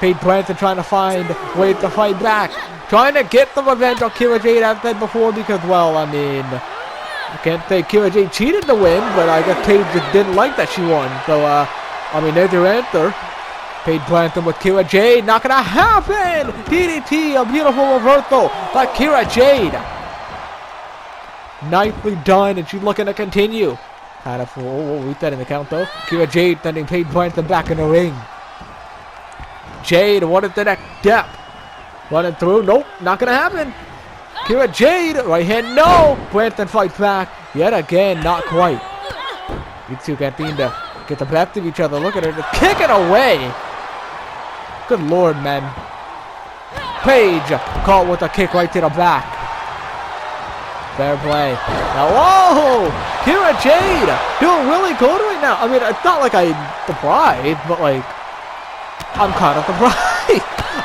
Paige Branson trying to find ways to fight back. Trying to get the revenge on Keely Jade, as I said before, because, well, I mean, I can't say Keely Jade cheated to win, but I guess Paige just didn't like that she won. So, I mean, there's your answer. Paige Branson with Keely Jade. Not going to happen! DDT, a beautiful reversal by Keely Jade. Nicely done, and she's looking to continue. Kind of full. Read that in the count though. Keely Jade sending Paige Branson back in the ring. Jade, what is the next step? Running through. Nope, not gonna happen. Keely Jade, right hand, no. Branson fights back. Yet again, not quite. These two can't seem to get the best of each other. Look at her, just kicking away. Good lord, man. Paige caught with a kick right to the back. Fair play. Now, whoa! Kira Jade doing really good right now. I mean, it's not like I'm surprised, but like, I'm kind of surprised.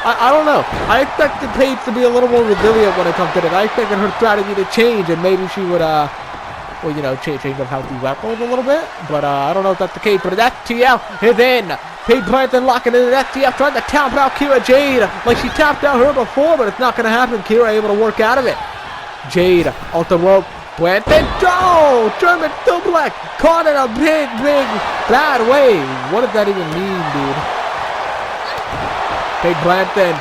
I don't know. I expected Paige to be a little more resilient when it comes to this. I expected her strategy to change, and maybe she would, well, you know, change up how she weapons a little bit. But I don't know if that's the case. But the STF is in. Paige Branson locking in the STF, trying to tap out Kira Jade like she tapped out her before, but it's not going to happen. Kira able to work out of it. Jade off the rope. Branson, oh, German suplex, caught in a big bad way. What does that even mean, dude? Paige Branson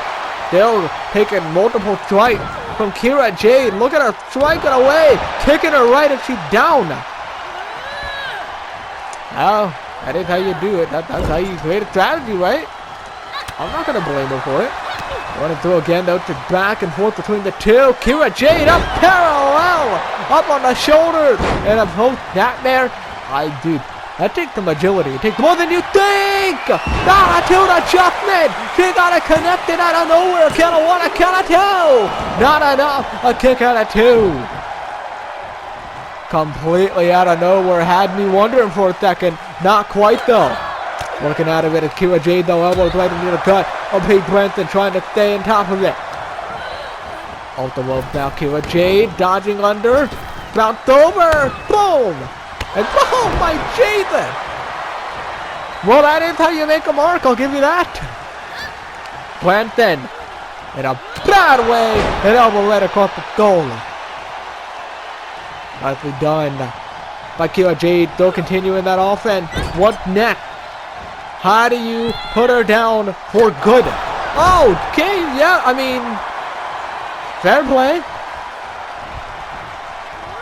still taking multiple strikes from Kira Jade. Look at her striking away, kicking her right as she's down. Oh, that is how you do it. That's how you create a strategy, right? I'm not going to blame her for it. Running through again, though, to back and forth between the two. Kira Jade up parallel, up on the shoulders, and a post nightmare. Dude, that takes some agility. It takes more than you think. Not a two adjustment. She got it connected out of nowhere. Count of one, a count of two. Not enough. A kick out of two. Completely out of nowhere. Had me wondering for a second. Not quite though. Working out of it is Kira Jade though. Elbows right into the gut of Paige Branson, trying to stay on top of it. Off the rope now. Kira Jade dodging under. Bounced over. Boom. And boom by Jade. Well, that is how you make a mark. I'll give you that. Branson in a bad way. An elbow right across the goal. Nicely done by Kira Jade. Still continuing that offense. What next? How do you put her down for good? Oh, okay, yeah, I mean, fair play.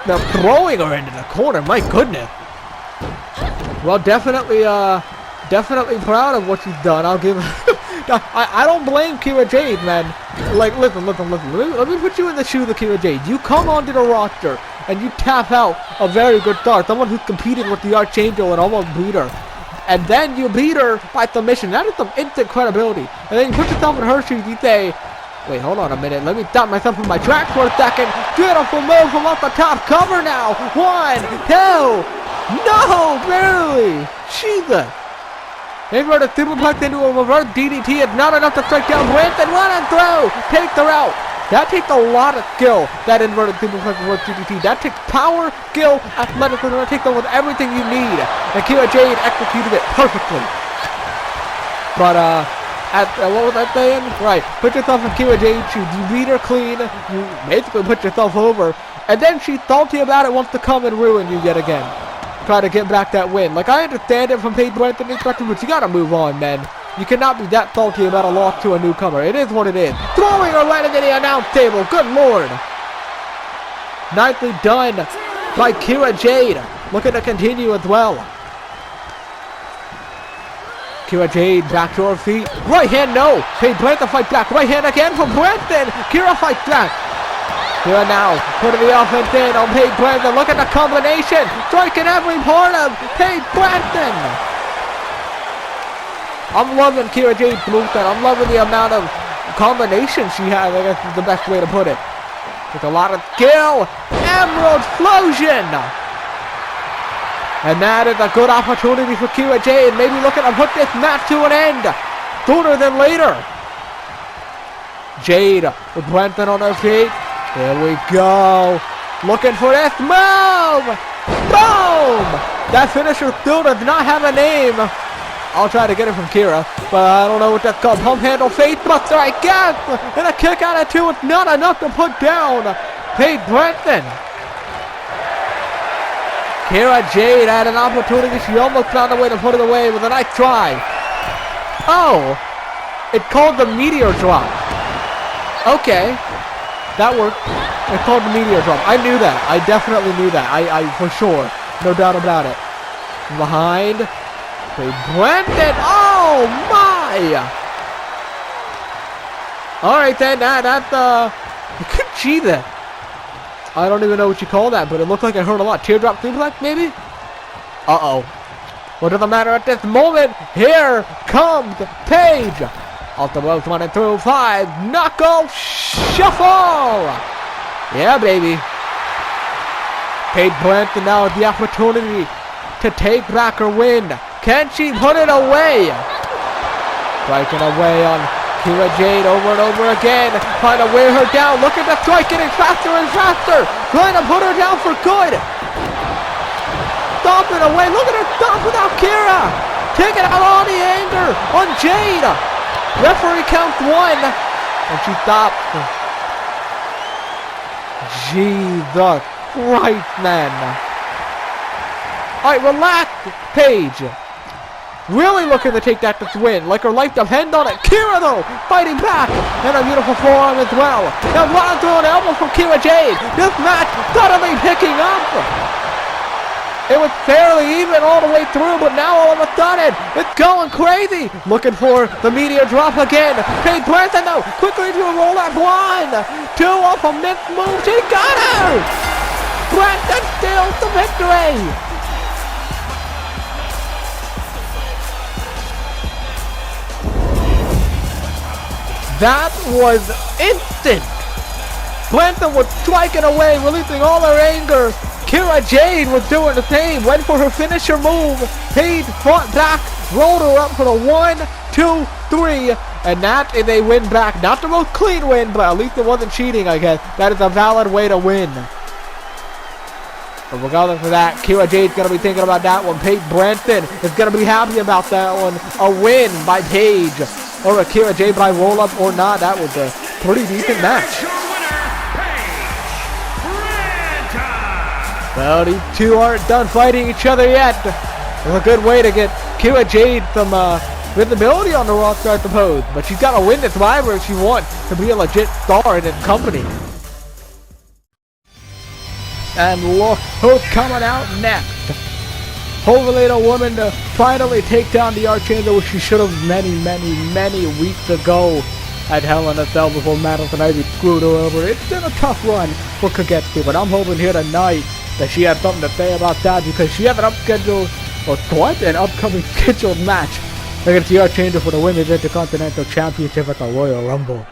Now throwing her into the corner, my goodness. Well, definitely proud of what she's done. I'll give her. I don't blame Kira Jade, man. Like, listen. Let me put you in the shoes of Kira Jade. You come onto the roster and you tap out a very good star, someone who's competed with the Archangel and almost beat her. And then you beat her by submission. That is some instant credibility. And then you put yourself in her shoes. You say, wait, hold on a minute. Let me stop myself in my tracks for a second. Beautiful move from off the top. Cover now. 1, 2. No, barely. Jesus. Inverted superplex into a reverse DDT. It's not enough to strike down Branson. Run and throw. Takes her out. That takes a lot of skill, that inverted superplex reverse DDT. That takes power, skill, athleticism. That takes almost everything you need. And Kira Jade executed it perfectly. But, what was I saying? Right, put yourself in Kira Jade's shoes. You beat her clean. You basically put yourself over. And then she's salty about it, wants to come and ruin you yet again. Try to get back that win. Like, I understand it from Paige Branson perspective, but you gotta move on, man. You cannot be that salty about a loss to a newcomer. It is what it is. Throwing her right into the announce table. Good lord. Nicely done by Kira Jade. Looking to continue as well. Kira Jade back to her feet. Right hand, no. Paige Branson fight back. Right hand again from Branson. Kira fights back. Kira now putting the offense in on Paige Branson. Look at the combination. Striking every part of Paige Branson. I'm loving Kira Jade's movement. I'm loving the amount of combinations she has. I guess is the best way to put it. With a lot of skill. Emerald Explosion. And that is a good opportunity for Kira Jade. Maybe looking to put this match to an end sooner than later. Jade with Branson on her feet. There we go. Looking for this move. Boom. That finisher still does not have a name. I'll try to get it from Kira, but I don't know what that's called. Pump handle face buster, I guess. And a kick out of two. It's not enough to put down Paige Branson. Kira Jade had an opportunity. She almost found a way to put it away with a nice try. Oh, it's called the meteor drop. Okay, that worked. It's called the meteor drop. I knew that. I definitely knew that. I for sure. No doubt about it. Behind. Branson, oh my! Alright then, that's good G then. I don't even know what you call that, but it looked like it hurt a lot. Teardrop suplex, maybe? Uh-oh. What doesn't matter at this moment? Here comes Paige. Off the ropes, 1 and 2, 5. Knuckle shuffle. Yeah, baby. Paige Branson now with the opportunity to take back her win. Can she put it away? Striking away on Jade over and over again. Trying to wear her down. Look at the strike getting faster and faster. Trying to put her down for good. Stomping away. Look at her stomp without Kira. Taking out all the anger on Jade. Referee counts 1. And she stops. Jesus Christ, man. Alright, relax, Paige. Really looking to take that to win, like her life depends on it. Kira, though, fighting back, and a beautiful forearm as well. Now running through an elbow from Jade. This match suddenly picking up. It was fairly even all the way through, but now all of a sudden, it's going crazy. Looking for the meteor drop again. Paige Branson, though, quickly to a roll up 1, 2 off a missed move. She got her. Branson steals the victory. That was instant! Branson was striking away, releasing all her anger. Jade was doing the same, went for her finisher move. Paige fought back, rolled her up for the 1, 2, 3, and that is a win back. Not the most clean win, but at least it wasn't cheating, I guess. That is a valid way to win. But regardless of that, Jade's going to be thinking about that one. Paige Branson is going to be happy about that one. A win by Paige. Or a Jade by roll-up or not, that was a pretty decent match. Well, these two aren't done fighting each other yet. It's a good way to get Jade some visibility on the roster, I suppose. But she's got to win this rivalry if she wants to be a legit star in this company. And look who's coming out next. Hopefully the woman to finally take down the Archangel, which she should have many weeks ago at Hell in a Cell before Madison Ivy screwed her over. It's been a tough run for Kagetsu, but I'm hoping here tonight that she has something to say about that, because she has an an upcoming scheduled match against the Archangel for the Women's Intercontinental Championship at the Royal Rumble.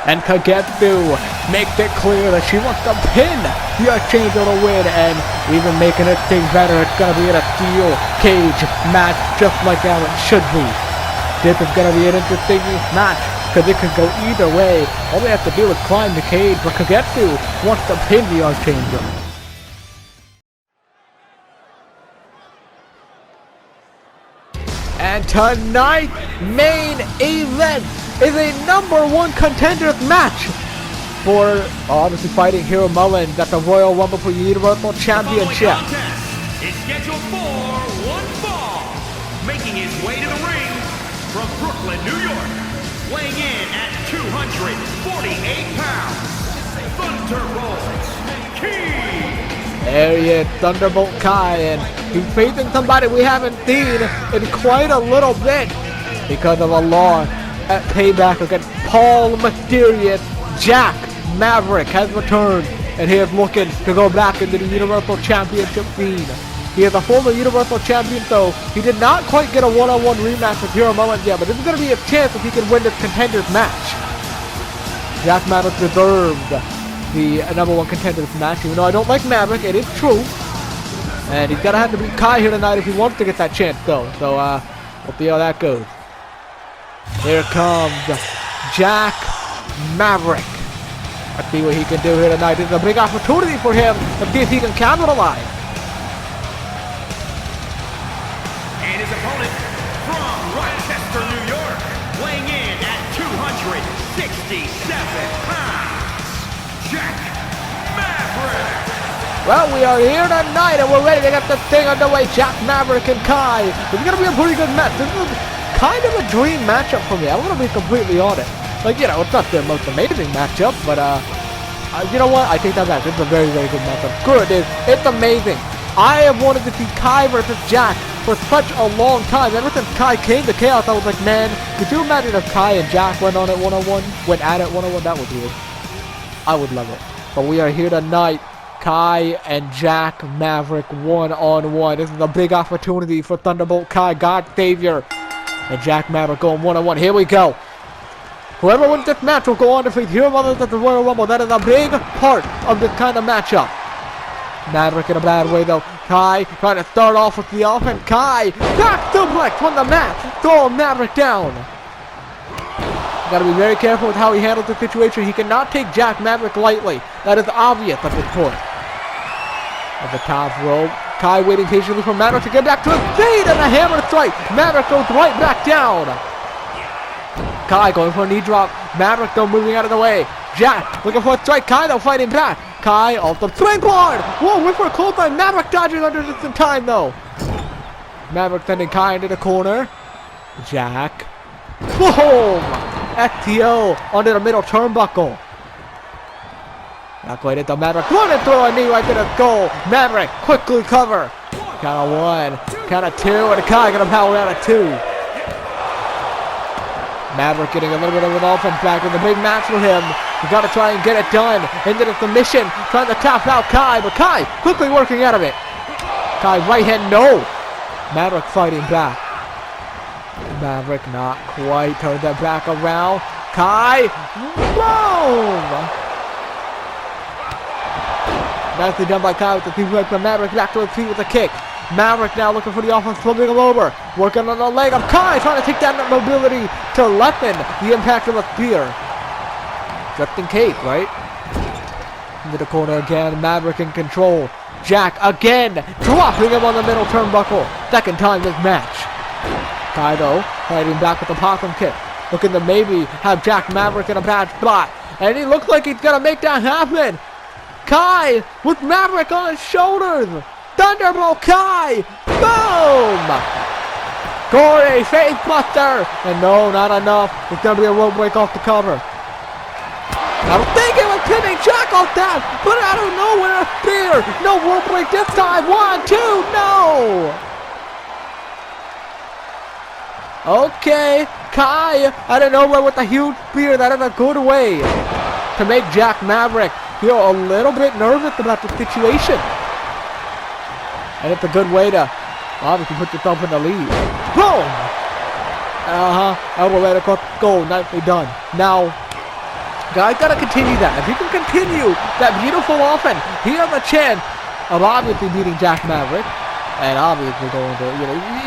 And Kagetsu makes it clear that she wants to pin the Archangel to win, and even making it thing better, it's gonna be in a steel cage match just like how it should be. This is gonna be an interesting match because it could go either way. All we have to do is climb the cage, but Kagetsu wants to pin the Archangel. And tonight's main event is a #1 contenders match for obviously fighting Hero Mullins at the Royal Rumble for Universal Championship. It's scheduled for one fall, making his way to the ring from Brooklyn, New York, weighing in at 248 pounds, Thunderbolt Keely. There he is, Thunderbolt Kai, and he's facing somebody we haven't seen in quite a little bit because of a loss at Payback against Paul Mysterious. Jack Maverick has returned, and he is looking to go back into the Universal Championship scene. He is a former Universal Champion, so he did not quite get a one-on-one rematch with Hero Mullins yet, but this is going to be a chance if he can win this contenders match. Jack Maverick deserved the #1 contenders match, even though I don't like Maverick, it is true. And he's gonna have to beat Kai here tonight if he wants to get that chance though. So we'll see how that goes. Here comes Jack Maverick. Let's see what he can do here tonight. This is a big opportunity for him. Let's see if he can capitalize. And his opponent from Rochester, New York, weighing in at 267 pounds, Jack Maverick. Well, we are here tonight and we're ready to get this thing underway. Jack Maverick and Kai. This is going to be a pretty good match. This is kind of a dream matchup for me. I'm going to be completely honest. Like, you know, it's not the most amazing matchup, but, you know what? I take that back. This is a very, very good matchup. Screw it, dude. It's amazing. I have wanted to see Kai versus Jack for such a long time. Ever since Kai came to Chaos, I was like, man, could you imagine if Kai and Jack went at it one-on-one? That would be it. I would love it. But we are here tonight. Kai and Jack Maverick one-on-one. This is a big opportunity for Thunderbolt Kai, God Savior, and Jack Maverick going one-on-one. Here we go. Whoever wins this match will go on to face Hero Mullins at the Royal Rumble. That is a big part of this kind of matchup. Maverick in a bad way though. Kai trying to start off with the offense. Kai back suplex from the mat, throwing Maverick down. Got to be very careful with how he handles the situation. He cannot take Jack Maverick lightly. That is obvious at this point. At the top rope, Kai waiting patiently for Maverick to get back to his feet, and a hammer strike. Maverick goes right back down. Kai going for a knee drop. Maverick though moving out of the way. Jack looking for a strike. Kai though fighting back. Kai off the springboard. Whoa, went for a clothesline. Maverick dodging under this in time though. Maverick sending Kai into the corner. Jack. Boom! FTO under the middle turnbuckle. Not quite into Maverick. Running through a knee right to the goal. Maverick quickly cover. Count of one, count of two, and Kai gonna power out of two. Maverick getting a little bit of an offense back in the big match for him. We gotta try and get it done. Into the submission, trying to tap out Kai, but Kai quickly working out of it. Kai right hand, no. Maverick fighting back. Maverick not quite, turned that back around. Kai, boom! Nicely done by Kai with the suplex, but Maverick back to his feet with a kick. Maverick now looking for the offense, flipping him over. Working on the leg of Kai, trying to take that mobility to lessen the impact of a spear. Just in case, right? Into the corner again, Maverick in control. Jack again, dropping him on the middle turnbuckle. Second time this match. Kai though, fighting back with the possum kick. Looking to maybe have Jack Maverick in a bad spot. And he looks like he's gonna make that happen. Kai with Maverick on his shoulders. Thunderbolt Kai! Boom! Corey face buster! And no, not enough. It's gonna be a rope break off the cover. I was thinking of pinning Jack off that, but out of nowhere a spear! No rope break this time! 1, 2, no! Okay, Kai out of nowhere with a huge spear. That is a good way to make Jack Maverick feel a little bit nervous about the situation. And it's a good way to obviously put yourself in the lead. Boom! Elbow right across the goal. Nicely done. Now, Guys, gotta continue that. If you can continue that beautiful offense, he has a chance of obviously beating Jack Maverick. And obviously going to,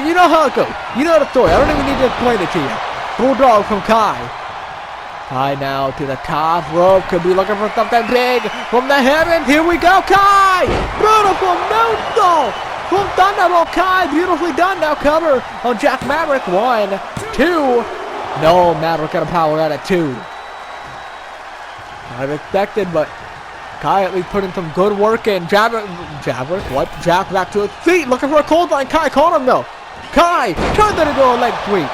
you know how it goes. You know the story. I don't even need to explain it to you. Bulldog from Kai. Kai now to the top rope. Could be looking for something big from the heavens. Here we go, Kai! Beautiful moonsault from Thunderbolt Kai. Beautifully done. Now cover on Jack Maverick. 1, 2. No, Maverick got a power out at 2. Not expected, but Kai at least put in some good work in. Jack back to his feet, looking for a clothesline. Kai caught him though. Kai turned it into a leg sweep.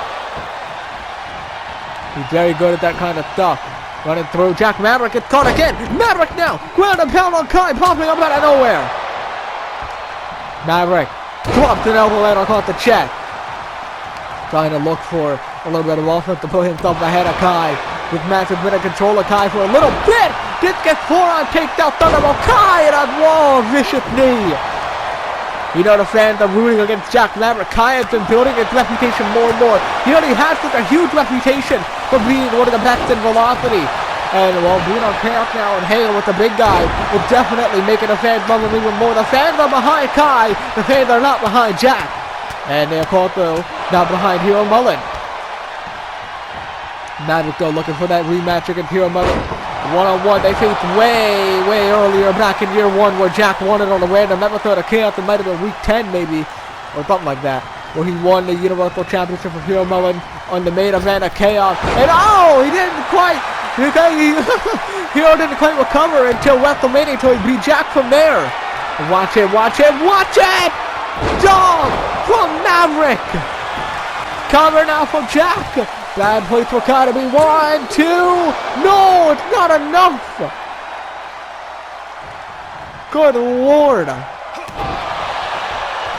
He's very good at that kind of stuff. Running through, Jack Maverick gets caught again. Maverick now, ground and pound on Kai, popping up out of nowhere. Maverick drops an elbow right across the chest. Trying to look for a little bit of offense to put himself ahead of Kai. With massive bit of control of Kai for a little bit. This gets forearm, takes out Thunderbolt Kai and a wall, vicious knee. You know the fans are rooting against Jack Maverick. Kai has been building his reputation more and more. He already has such a huge reputation for being one of the best in velocity. And well, being on chaos now and hanging with the big guy will definitely make the fans love him even more. The fans are behind Kai. The fans are not behind Jack. And they're also not behind Hero Mullen. Maverick though looking for that rematch against Hero Mullen. One-on-one, they faced way earlier back in year 1 where Jack won it on a random episode of Chaos. It might have been week 10 maybe, or something like that, where he won the Universal Championship of Hero Mullen on the main event of Chaos. And oh, he didn't quite, Hero didn't quite recover until WrestleMania, until he beat Jack from there. Watch it! Dog from Maverick! Cover now from Jack! Bad place for Kai to be. 1, 2. No, it's not enough. Good Lord.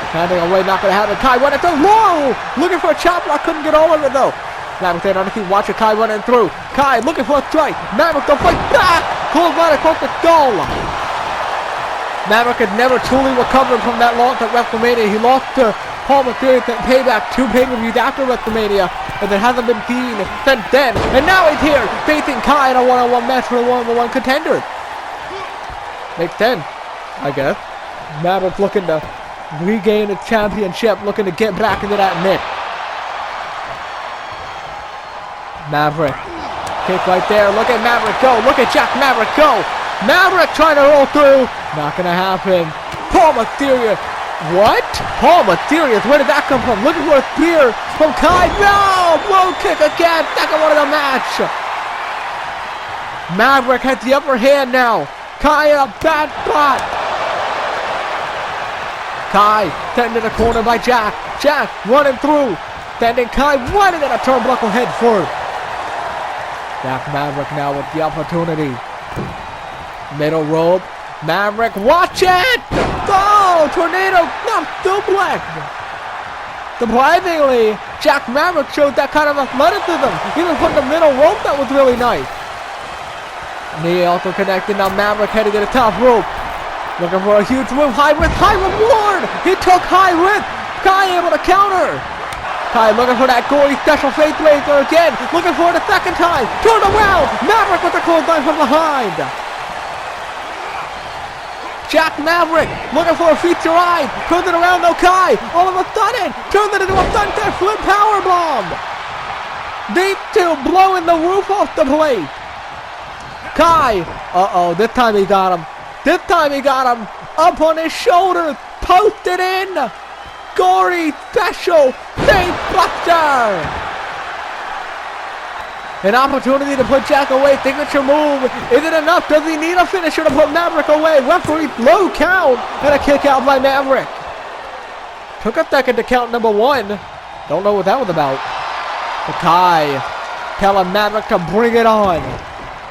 Handing away, not going to happen. Kai running through. Whoa! Looking for a chop block. Couldn't get all of it though. Maverick there on the feet. Watching Kai running through. Kai looking for a strike. Maverick don't fight back. Pulls right across the skull. Maverick had never truly recovered from that loss at WrestleMania. He lost to Paul Mysterio at Payback 2 pay-per-views after WrestleMania, and it hasn't been seen since then. And now he's here, facing Kai in a one-on-one match for the one-on-one contender. Makes sense, I guess. Maverick's looking to regain his championship, looking to get back into that mix. Maverick, kick right there. Look at Maverick go. Look at Jack Maverick go. Maverick trying to roll through. Not gonna happen. Paul Mysterio. What? Paul Mysterio, where did that come from? Looking for a spear from Kai. No! Blow kick again. Second one of the match. Maverick has the upper hand now. Kai in a bad spot. Kai sent to the corner by Jack. Jack running through. Sending Kai right into the turnbuckle head first. Jack Maverick now with the opportunity. Middle rope. Maverick, watch it! Oh, tornado, not suplex. Surprisingly, Jack Maverick showed that kind of athleticism. Even put the middle rope, that was really nice. Knee also connected. Now Maverick heading to the top rope. Looking for a huge move. High reward. He took high risk. Kai able to counter. Kai looking for that gory special face laser again. Looking for it a second time. Turn around. Maverick with the clothesline from behind. Jack Maverick looking for a feature eye. Turns it around though. Kai all of a sudden turns it into a Thunder Flip powerbomb. These two blowing the roof off the place. Kai, this time he got him. Up on his shoulders. Posted in. Gory special face buster. An opportunity to put Jack away. Signature move. Is it enough? Does he need a finisher to put Maverick away? Referee low count and a kick out by Maverick. Took a second to count number 1. Don't know what that was about. But Kai telling Maverick to bring it on.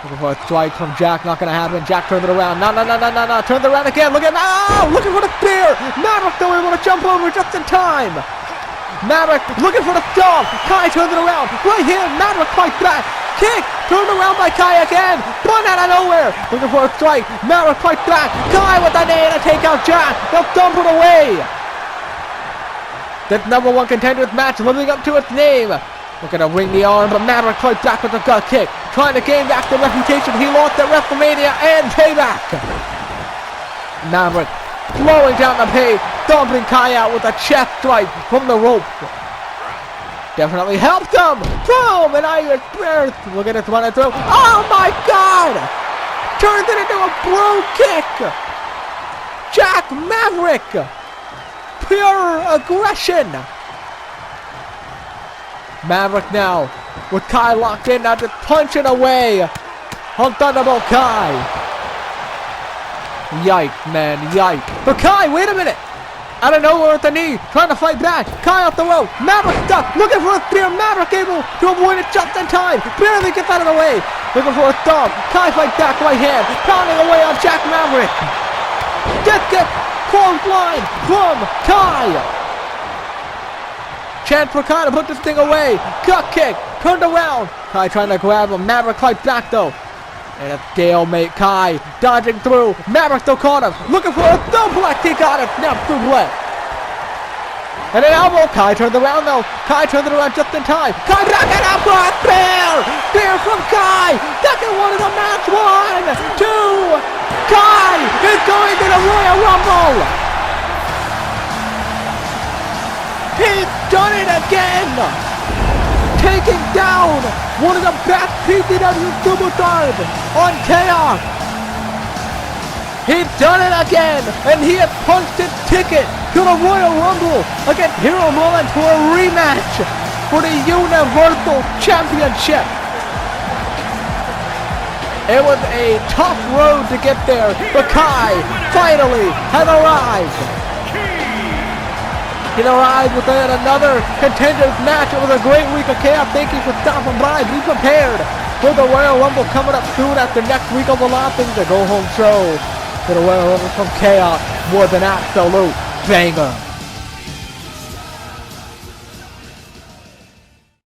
Looking for a strike from Jack. Not going to happen. Jack turns it around. No. Turns it around again. Look at that. Oh, looking for the spear. Maverick though able to jump over just in time. Maverick looking for the stomp. Kai turns it around. Right here. Maverick fights back. Kick. Turned around by Kai again. Spun out of nowhere. Looking for a strike. Maverick fights back. Kai with the knee to take out Jack. They'll dump it away. This #1 contender's match living up to its name. Looking to ring the arm, but Maverick fights back with a gut kick. trying to gain back the reputation he lost at WrestleMania and Payback. Maverick flowing down the page, dumping Kai out with a chest strike from the rope. Definitely helped him. Boom, an Irish Bear. Look at it running through. Oh my God! Turns it into a blue kick. Jack Maverick. Pure aggression. Maverick now with Kai locked in, now just punching away on Thunderbolt Kai. Yikes, man, yikes. But Kai, wait a minute. Out of nowhere with the knee, trying to fight back. Kai off the rope. Maverick stuck, looking for a spear. Maverick able to avoid it just in time. Barely gets out of the way. Looking for a thumb. Kai fights back, right hand, pounding away on Jack Maverick. Just get clothesline from Kai. Chance for Kai to put this thing away. Cut kick, turned around. Kai trying to grab him. Maverick fights back though. And a stalemate. Kai dodging through. Maverick still caught him. Looking for a suplex. He got it. Snap suplex. And an elbow. Kai turned around though. Kai turned it around just in time. Kai back and up for a spear. Spear from Kai. Second one of the match. 1, 2. Kai is going to the Royal Rumble. He's done it again. Taking down one of the best PCW superstars on Chaos. He's done it again, and he has punched his ticket to the Royal Rumble against Hero Mullins for a rematch for the Universal Championship. It was a tough road to get there, but Kai finally has arrived. He arrived with another contenders match. It was a great week of chaos. Thank you for stopping by. Be prepared for the Royal Rumble coming up soon after next week of the thing. The go-home show for the Royal Rumble from Chaos was an absolute banger.